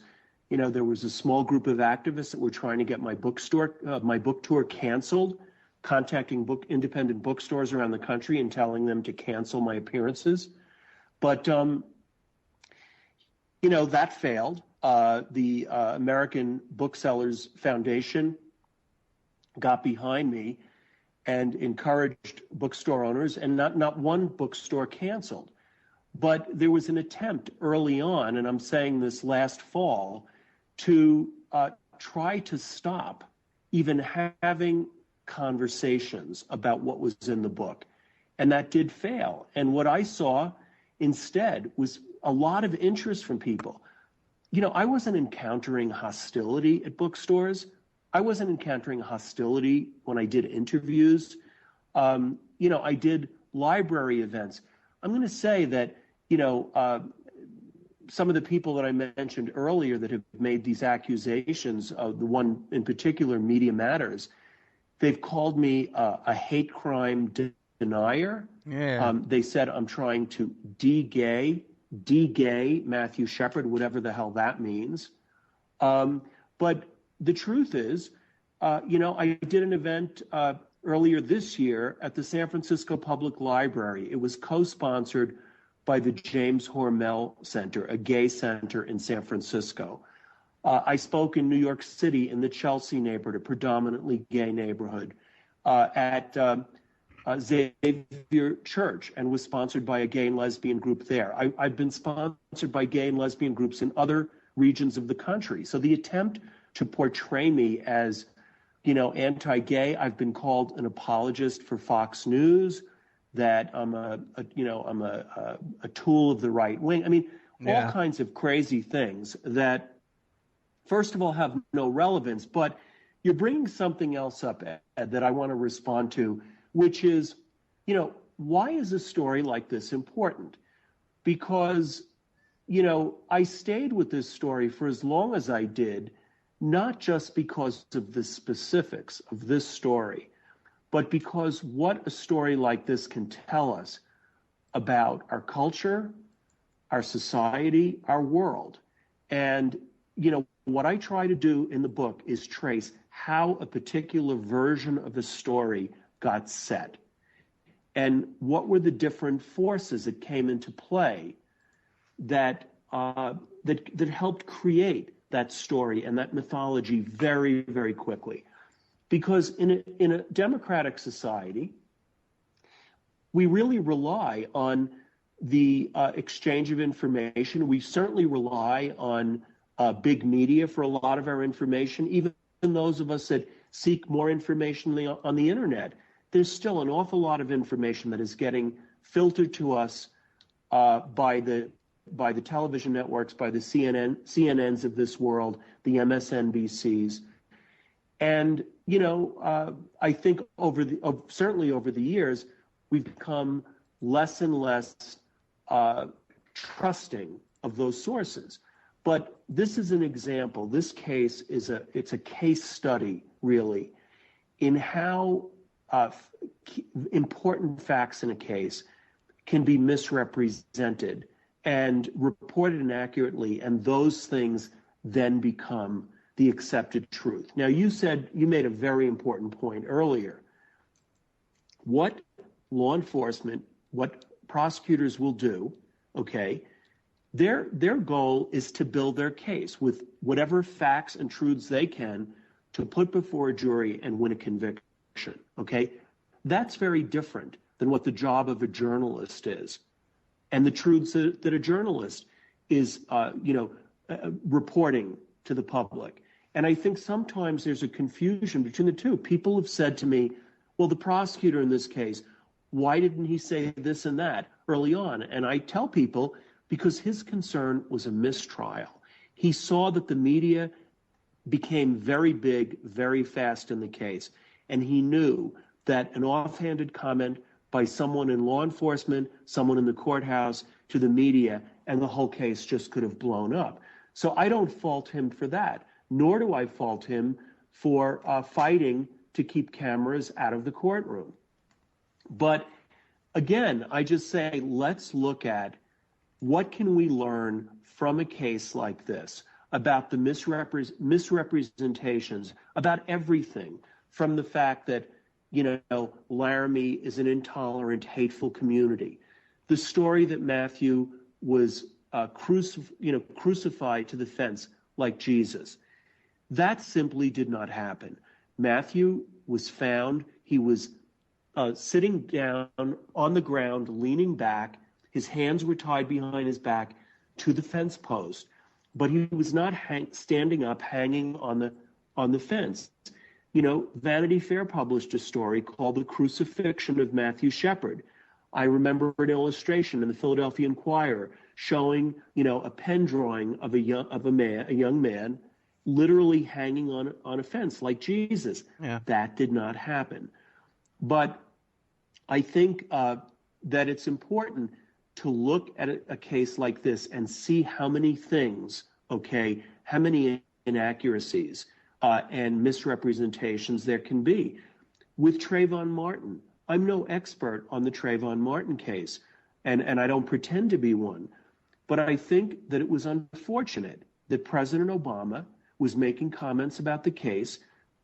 there was a small group of activists that were trying to get my book tour canceled, contacting independent bookstores around the country and telling them to cancel my appearances. But, that failed. The American Booksellers Foundation got behind me and encouraged bookstore owners, and not one bookstore canceled. But there was an attempt early on, and I'm saying this last fall, to try to stop even having conversations about what was in the book. And that did fail. And what I saw instead was a lot of interest from people. I wasn't encountering hostility at bookstores. I wasn't encountering hostility when I did interviews. I did library events. I'm going to say that, some of the people that I mentioned earlier that have made these accusations, the one in particular, Media Matters, they've called me a hate crime denier. Yeah. They said I'm trying to de-gay Matthew Shepard, whatever the hell that means. But the truth is, I did an event earlier this year at the San Francisco Public Library. It was co-sponsored by the James Hormel Center, a gay center in San Francisco. I spoke in New York City in the Chelsea neighborhood, a predominantly gay neighborhood, at Xavier Church, and was sponsored by a gay and lesbian group there. I've been sponsored by gay and lesbian groups in other regions of the country. So the attempt to portray me as, anti-gay, I've been called an apologist for Fox News, that I'm a tool of the right wing. I mean, all kinds of crazy things that, first of all, have no relevance. But you're bringing something else up, Ed, that I want to respond to, which is, why is a story like this important? Because, I stayed with this story for as long as I did, not just because of the specifics of this story, but because what a story like this can tell us about our culture, our society, our world. And, what I try to do in the book is trace how a particular version of the story got set and what were the different forces that came into play that that helped create that story and that mythology very, very quickly. Because in a democratic society, we really rely on the exchange of information. We certainly rely on big media for a lot of our information. Even those of us that seek more information on the internet, there's still an awful lot of information that is getting filtered to us by the television networks, by the CNNs of this world, the MSNBCs. And, I think certainly over the years, we've become less and less trusting of those sources. But this is an example. This case it's a case study, really, in how important facts in a case can be misrepresented and reported inaccurately, and those things then become the accepted truth. Now, you made a very important point earlier. What law enforcement, what prosecutors will do, okay, their goal is to build their case with whatever facts and truths they can to put before a jury and win a conviction, okay? That's very different than what the job of a journalist is, and the truths that a journalist is, reporting to the public. And I think sometimes there's a confusion between the two. People have said to me, well, the prosecutor in this case, why didn't he say this and that early on? And I tell people, because his concern was a mistrial. He saw that the media became very big, very fast in the case. And he knew that an offhanded comment by someone in law enforcement, someone in the courthouse, to the media, and the whole case just could have blown up. So I don't fault him for that, nor do I fault him for fighting to keep cameras out of the courtroom. But again, I just say, let's look at what can we learn from a case like this about the misrepresentations, about everything, from the fact that, Laramie is an intolerant, hateful community. The story that Matthew was crucified to the fence like Jesus. That simply did not happen. Matthew was found. He was sitting down on the ground, leaning back. His hands were tied behind his back to the fence post, but he was not standing up, hanging on the fence. Vanity Fair published a story called "The Crucifixion of Matthew Shepard." I remember an illustration in the Philadelphia Inquirer showing, a pen drawing of a young man, literally hanging on a fence like Jesus. Yeah. That did not happen. But I think that it's important to look at a case like this and see how many things, how many inaccuracies and misrepresentations there can be. With Trayvon Martin, I'm no expert on the Trayvon Martin case, and I don't pretend to be one, but I think that it was unfortunate that President Obama was making comments about the case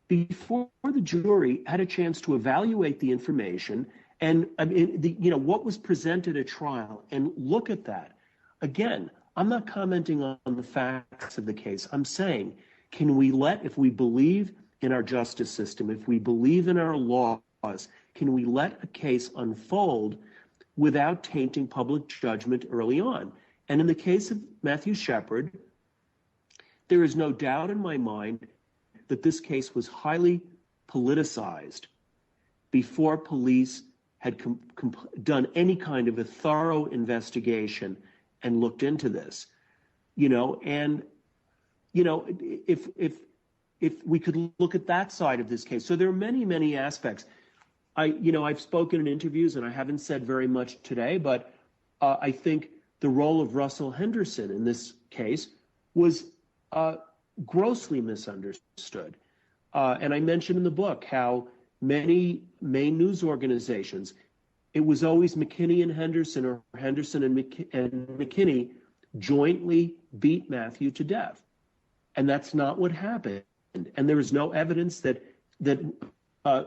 before the jury had a chance to evaluate the information and what was presented at trial, and look at that. Again, I'm not commenting on the facts of the case. I'm saying, if we believe in our justice system, if we believe in our laws, can we let a case unfold without tainting public judgment early on? And in the case of Matthew Shepard, there is no doubt in my mind that this case was highly politicized before police had done any kind of a thorough investigation and looked into this, if we could look at that side of this case. So there are many, many aspects. I've spoken in interviews, and I haven't said very much today, but I think the role of Russell Henderson in this case was grossly misunderstood. And I mentioned in the book how many main news organizations, it was always McKinney and Henderson, or Henderson and McKinney jointly beat Matthew to death. And that's not what happened. And there is no evidence that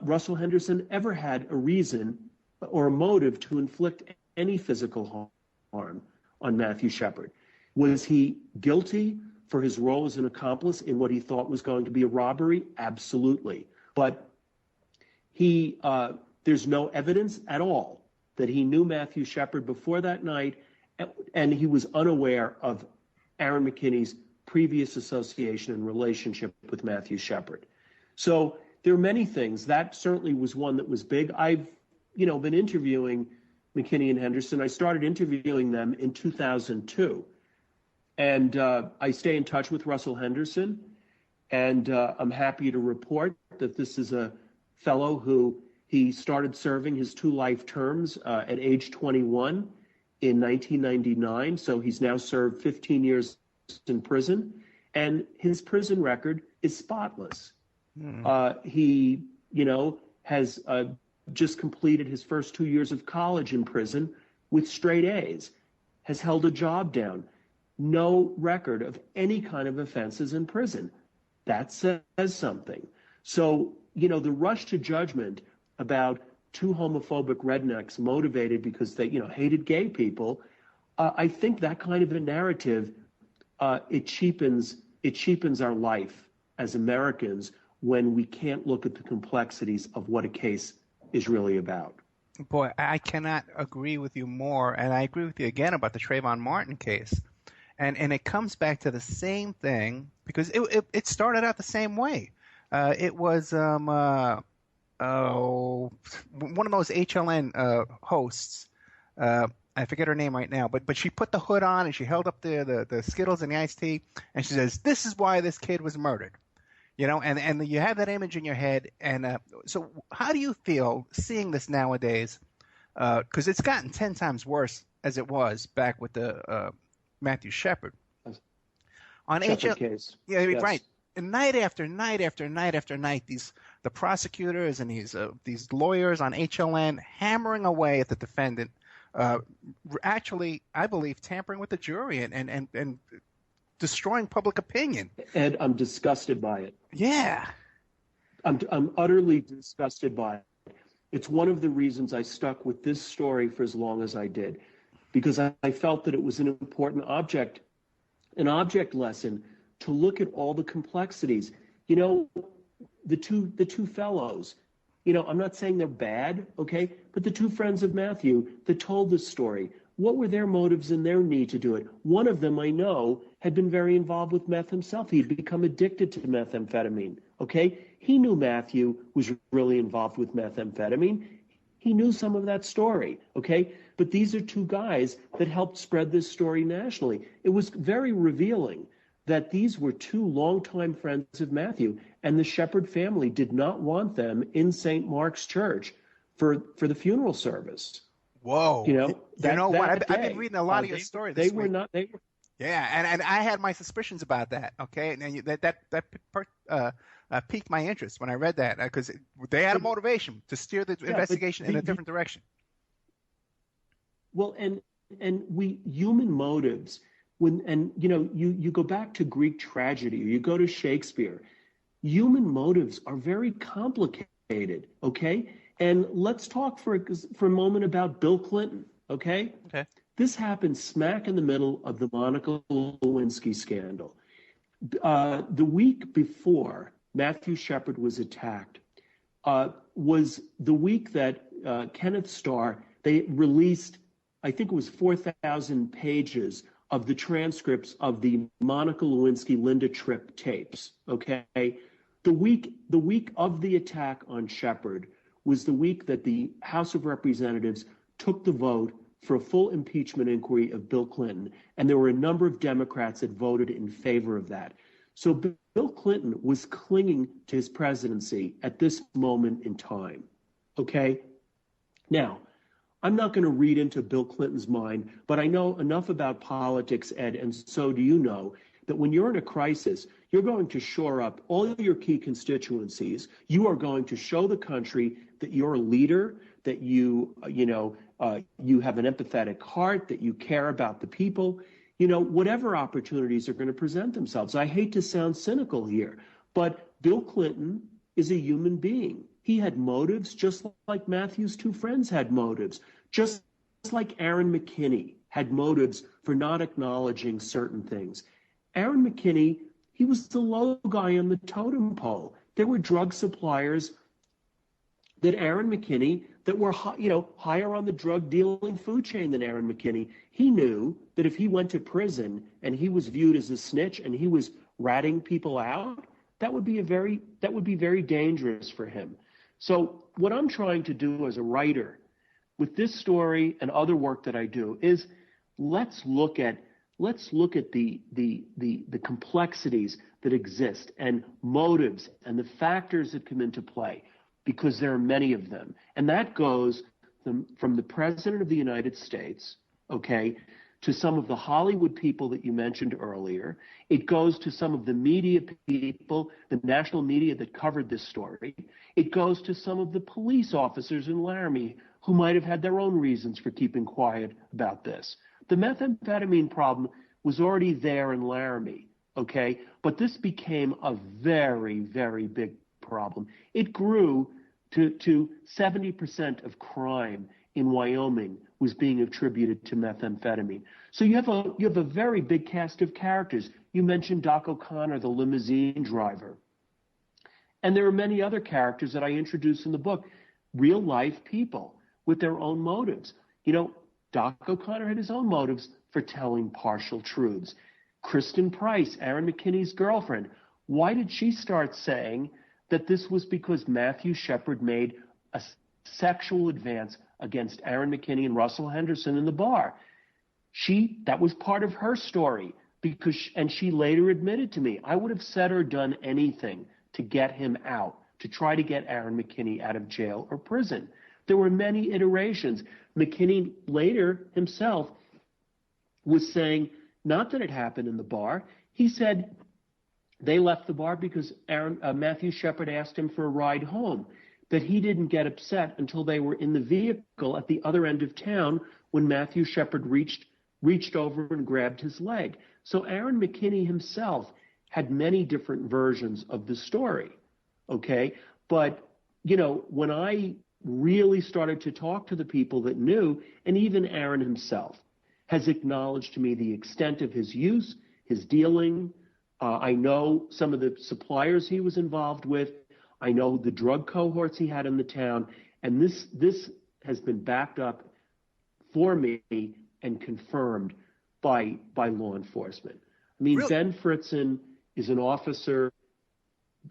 Russell Henderson ever had a reason or a motive to inflict any physical harm on Matthew Shepard. Was he guilty for his role as an accomplice in what he thought was going to be a robbery? Absolutely. But there's no evidence at all that he knew Matthew Shepard before that night, and he was unaware of Aaron McKinney's previous association and relationship with Matthew Shepard. So there are many things. That certainly was one that was big. I've, been interviewing McKinney and Henderson. I started interviewing them in 2002. And I stay in touch with Russell Henderson. And I'm happy to report that this is a fellow who he started serving his 2 life terms at age 21 in 1999. So he's now served 15 years in prison. And his prison record is spotless. He, has just completed his first 2 years of college in prison with straight A's, has held a job down, no record of any kind of offenses in prison. That says something. So, the rush to judgment about 2 homophobic rednecks motivated because they, hated gay people, I think that kind of a narrative, it cheapens our life as Americans when we can't look at the complexities of what a case is really about. Boy, I cannot agree with you more, and I agree with you again about the Trayvon Martin case. And it comes back to the same thing, because it started out the same way. It was one of those HLN hosts. I forget her name right now, but she put the hood on and she held up the Skittles and the iced tea, and she says, "This is why this kid was murdered." And you have that image in your head. And so how do you feel seeing this nowadays? Because it's gotten 10 times worse as it was back with the Matthew Shepard. On Shepard case. Yeah, yes. Right. And night after night after night after night, the prosecutors and these lawyers on HLN hammering away at the defendant, actually, I believe, tampering with the jury and destroying public opinion. Ed, I'm disgusted by it. Yeah. I'm utterly disgusted by it. It's one of the reasons I stuck with this story for as long as I did, because I felt that it was an important object lesson to look at all the complexities. The two fellows, I'm not saying they're bad, okay? But the 2 friends of Matthew that told this story, what were their motives and their need to do it? One of them, I know, had been very involved with meth himself. He'd become addicted to methamphetamine, okay? He knew Matthew was really involved with methamphetamine. He knew some of that story, okay? But these are 2 guys that helped spread this story nationally. It was very revealing that these were 2 longtime friends of Matthew, and the Shepard family did not want them in St. Mark's Church for the funeral service. Whoa! What? I've been reading a lot of your story this week. Yeah, and I had my suspicions about that. Okay, and that piqued my interest when I read that, because they had a motivation to steer the investigation in a different direction. Well, and human motives. You go back to Greek tragedy, or you go to Shakespeare. Human motives are very complicated. Okay. And let's talk for a moment about Bill Clinton, okay? Okay. This happened smack in the middle of the Monica Lewinsky scandal. The week before Matthew Shepard was attacked was the week that Kenneth Starr, they released, I think it was 4,000 pages of the transcripts of the Monica Lewinsky-Linda Tripp tapes, okay? The week of the attack on Shepard was the week that the House of Representatives took the vote for a full impeachment inquiry of Bill Clinton, and there were a number of Democrats that voted in favor of that. So Bill Clinton was clinging to his presidency at this moment in time, okay? Now, I'm not going to read into Bill Clinton's mind, but I know enough about politics, Ed, and so do you know, that when you're in a crisis, you're going to shore up all of your key constituencies. You are going to show the country that you're a leader, that you have an empathetic heart, that you care about the people, whatever opportunities are going to present themselves. I hate to sound cynical here, but Bill Clinton is a human being. He had motives just like Matthew's 2 friends had motives, just like Aaron McKinney, had motives for not acknowledging certain things. Aaron McKinney, he was the low guy on the totem pole. There were drug suppliers that Aaron McKinney that were, higher on the drug dealing food chain than Aaron McKinney. He knew that if he went to prison and he was viewed as a snitch and he was ratting people out, that would be very dangerous for him. So what I'm trying to do as a writer with this story and other work that I do is let's look at the complexities that exist and motives and the factors that come into play, because there are many of them. And that goes from the President of the United States, okay, to some of the Hollywood people that you mentioned earlier. It goes to some of the media people, the national media that covered this story. It goes to some of the police officers in Laramie who might have had their own reasons for keeping quiet about this. The methamphetamine problem was already there in Laramie, okay? But this became a very, very big problem. It grew to 70% of crime in Wyoming was being attributed to methamphetamine. So you have a very big cast of characters. You mentioned Doc O'Connor, the limousine driver. And there are many other characters that I introduce in the book, real life people with their own motives. Doc O'Connor had his own motives for telling partial truths. Kristen Price, Aaron McKinney's girlfriend, why did she start saying that this was because Matthew Shepard made a sexual advance against Aaron McKinney and Russell Henderson in the bar? That was part of her story, and she later admitted to me, I would have said or done anything to get him out, to try to get Aaron McKinney out of jail or prison. There were many iterations. McKinney later himself was saying, not that it happened in the bar. He said they left the bar because Matthew Shepard asked him for a ride home, that he didn't get upset until they were in the vehicle at the other end of town when Matthew Shepard reached over and grabbed his leg. So Aaron McKinney himself had many different versions of the story, okay? But, when I really started to talk to the people that knew, and even Aaron himself has acknowledged to me the extent of his use, his dealing. I know some of the suppliers he was involved with. I know the drug cohorts he had in the town. And this has been backed up for me and confirmed by law enforcement. I mean, really? Ben Fritzen is an officer.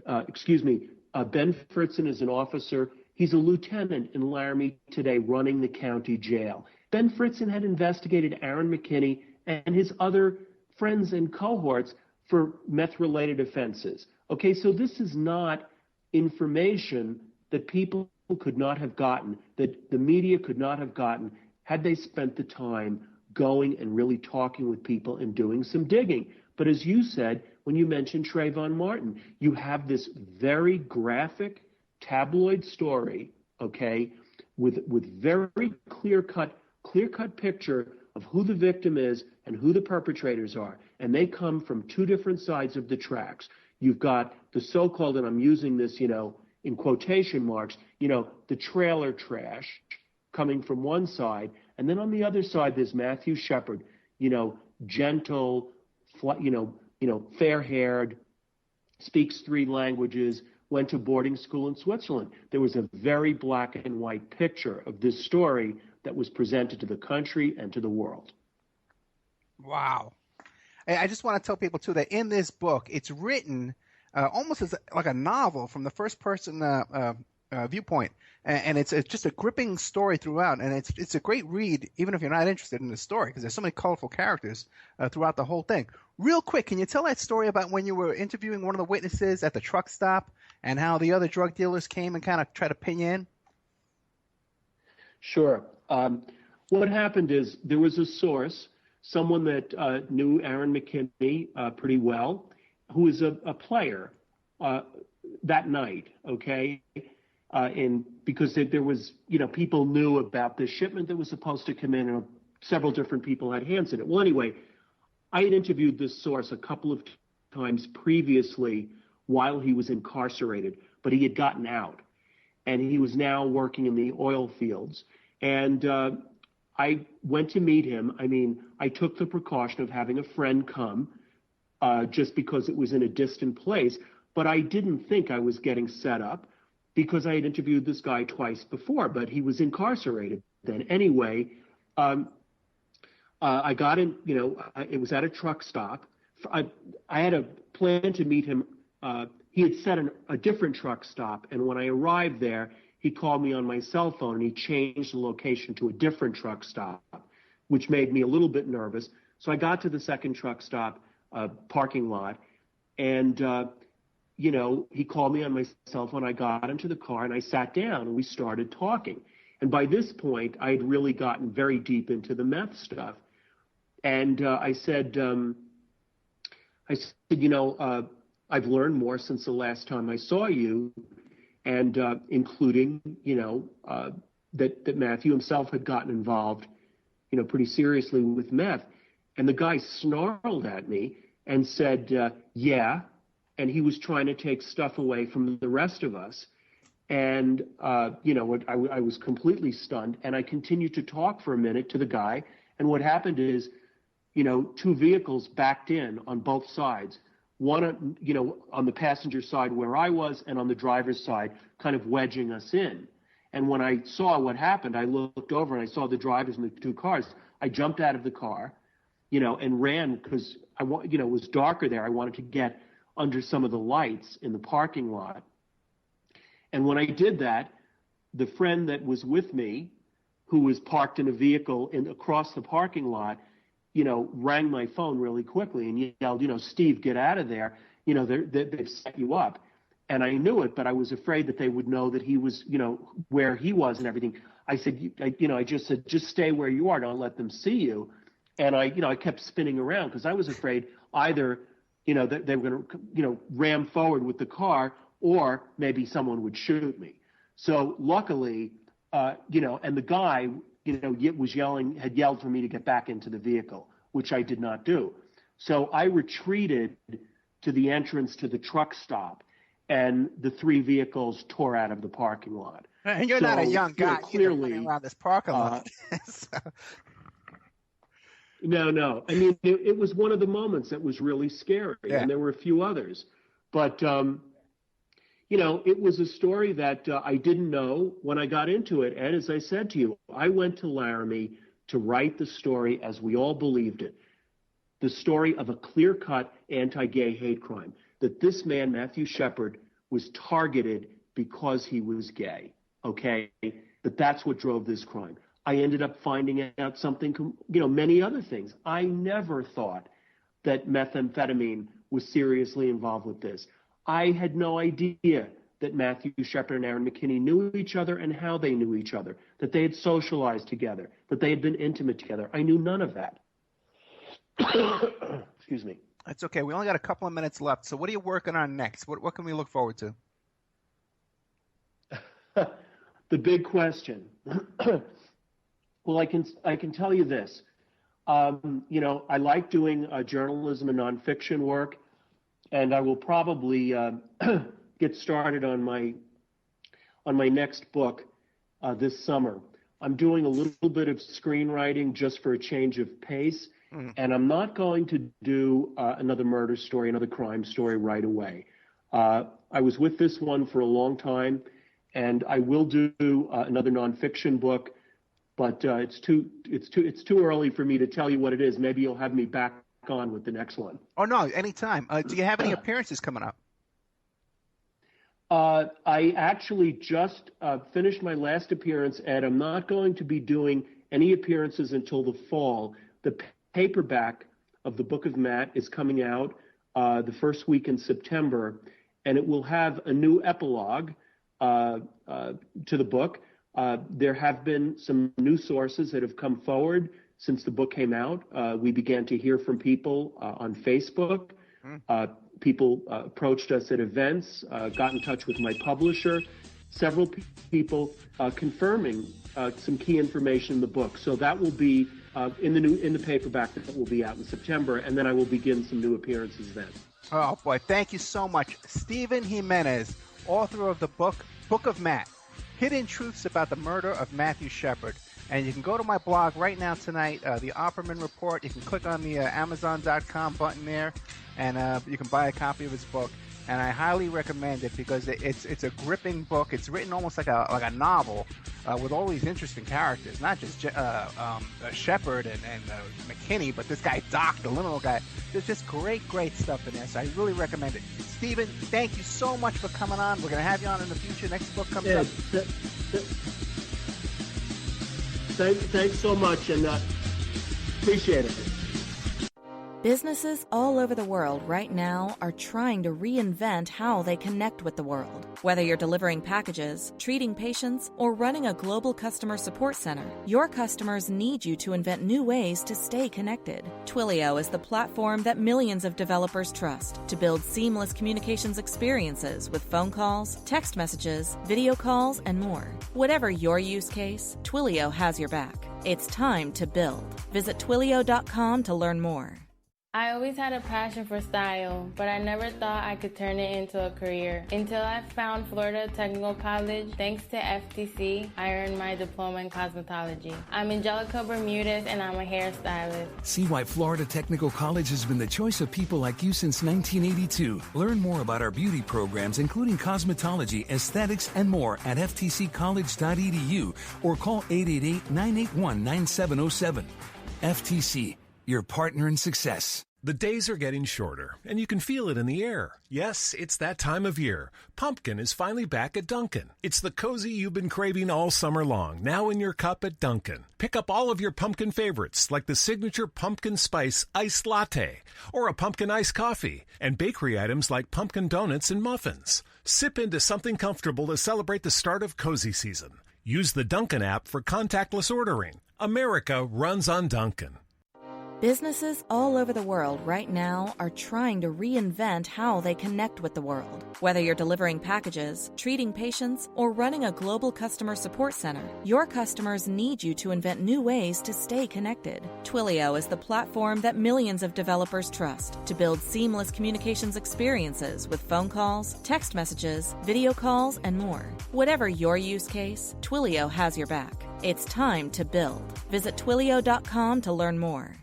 Ben Fritzen is an officer. He's a lieutenant in Laramie today running the county jail. Ben Fritzen had investigated Aaron McKinney and his other friends and cohorts for meth-related offenses. Okay, so this is not information that people could not have gotten, that the media could not have gotten had they spent the time going and really talking with people and doing some digging. But as you said, when you mentioned Trayvon Martin, you have this very graphic tabloid story, okay, with very clear-cut picture of who the victim is and who the perpetrators are. And they come from two different sides of the tracks. You've got the so-called, and I'm using this, in quotation marks, the trailer trash coming from one side. And then on the other side, there's Matthew Shepard, gentle, fair-haired, speaks 3 languages, went to boarding school in Switzerland. There was a very black and white picture of this story that was presented to the country and to the world. Wow. I just want to tell people, too, that in this book, it's written almost as like a novel from the first person viewpoint. And it's just a gripping story throughout. And it's a great read, even if you're not interested in the story, because there's so many colorful characters throughout the whole thing. Real quick, can you tell that story about when you were interviewing one of the witnesses at the truck stop and how the other drug dealers came and kind of tried to pin you in? Sure. What happened is there was a source, someone that knew Aaron McKinney pretty well, who was a player that night, okay? Because there was, people knew about this shipment that was supposed to come in, and several different people had hands in it. Well, anyway, I had interviewed this source a couple of times previously while he was incarcerated, but he had gotten out, and he was now working in the oil fields. And I went to meet him. I mean, I took the precaution of having a friend come just because it was in a distant place, but I didn't think I was getting set up because I had interviewed this guy twice before, but he was incarcerated then. Anyway, I got in, it was at a truck stop. I had a plan to meet him. He had set a different truck stop, and when I arrived there, he called me on my cell phone, and he changed the location to a different truck stop, which made me a little bit nervous. So I got to the second truck stop parking lot, and, he called me on my cell phone. I got into the car, and I sat down, and we started talking. And by this point, I had really gotten very deep into the meth stuff. And I said, I've learned more since the last time I saw you, and including, that Matthew himself had gotten involved, pretty seriously with meth. And the guy snarled at me and said, yeah, and he was trying to take stuff away from the rest of us. And, I was completely stunned, and I continued to talk for a minute to the guy. And what happened is, two vehicles backed in on both sides. One, on the passenger side where I was, and on the driver's side, kind of wedging us in. And when I saw what happened, I looked over and I saw the drivers in the two cars. I jumped out of the car, and ran because it was darker there. I wanted to get under some of the lights in the parking lot. And when I did that, the friend that was with me, who was parked in a vehicle across the parking lot, rang my phone really quickly and yelled, Steve, get out of there. They've set you up. And I knew it, but I was afraid that they would know that he was, where he was and everything. I said, I just said, just stay where you are. Don't let them see you. And I kept spinning around because I was afraid either, that they were going to, ram forward with the car, or maybe someone would shoot me. So luckily, and the guy, had yelled for me to get back into the vehicle, which I did not do. So I retreated to the entrance to the truck stop, and the three vehicles tore out of the parking lot. And you're not a young guy. Clearly, running around this parking lot. No. I mean, it was one of the moments that was really scary, and there were a few others. But, it was a story that I didn't know when I got into it. And as I said to you, I went to Laramie to write the story as we all believed it, the story of a clear-cut anti-gay hate crime, that this man, Matthew Shepard, was targeted because he was gay, okay? That that's what drove this crime. I ended up finding out something, many other things. I never thought that methamphetamine was seriously involved with this. I had no idea that Matthew Shepard and Aaron McKinney knew each other and how they knew each other, that they had socialized together, that they had been intimate together. I knew none of that. Excuse me. That's okay. We only got a couple of minutes left. So what are you working on next? What can we look forward to? The big question. Well, I can tell you this. I like doing journalism and nonfiction work, and I will probably get started on my next book this summer. I'm doing a little bit of screenwriting just for a change of pace, and I'm not going to do another murder story, another crime story right away. I was with this one for a long time, and I will do another nonfiction book. But it's too early for me to tell you what it is. Maybe you'll have me back on with the next one. Oh, no, anytime. Do you have any appearances coming up? I actually just finished my last appearance, and I'm not going to be doing any appearances until the fall. The paperback of the Book of Matt is coming out the first week in September, and it will have a new epilogue to the book. There have been some new sources that have come forward since the book came out. We began to hear from people on Facebook. People approached us at events, got in touch with my publisher. Several people confirming some key information in the book. So that will be in the paperback that will be out in September, and then I will begin some new appearances then. Oh boy, thank you so much, Stephen Jimenez, author of the Book of Matt. Hidden Truths About the Murder of Matthew Shepard. And you can go to my blog right now tonight, the Opperman Report. You can click on the Amazon.com button there, and you can buy a copy of his book. And I highly recommend it because it's a gripping book. It's written almost like a novel with all these interesting characters, not just Shepard and McKinney, but this guy Doc, the liminal guy. There's just great stuff in there, so I really recommend it. Stephen, thank you so much for coming on. We're going to have you on in the future. Next book comes up. Thanks so much, and appreciate it. Businesses all over the world right now are trying to reinvent how they connect with the world. Whether you're delivering packages, treating patients, or running a global customer support center, your customers need you to invent new ways to stay connected. Twilio is the platform that millions of developers trust to build seamless communications experiences with phone calls, text messages, video calls, and more. Whatever your use case, Twilio has your back. It's time to build. Visit Twilio.com to learn more. I always had a passion for style, but I never thought I could turn it into a career. Until I found Florida Technical College. Thanks to FTC, I earned my diploma in cosmetology. I'm Angelica Bermudez, and I'm a hairstylist. See why Florida Technical College has been the choice of people like you since 1982. Learn more about our beauty programs, including cosmetology, aesthetics, and more at ftccollege.edu or call 888-981-9707. FTC, your partner in success. The days are getting shorter, and you can feel it in the air. Yes, it's that time of year. Pumpkin is finally back at Dunkin'. It's the cozy you've been craving all summer long, now in your cup at Dunkin'. Pick up all of your pumpkin favorites, like the signature pumpkin spice iced latte, or a pumpkin iced coffee, and bakery items like pumpkin donuts and muffins. Sip into something comfortable to celebrate the start of cozy season. Use the Dunkin' app for contactless ordering. America runs on Dunkin'. Businesses all over the world right now are trying to reinvent how they connect with the world. Whether you're delivering packages, treating patients, or running a global customer support center, your customers need you to invent new ways to stay connected. Twilio is the platform that millions of developers trust to build seamless communications experiences with phone calls, text messages, video calls, and more. Whatever your use case, Twilio has your back. It's time to build. Visit Twilio.com to learn more.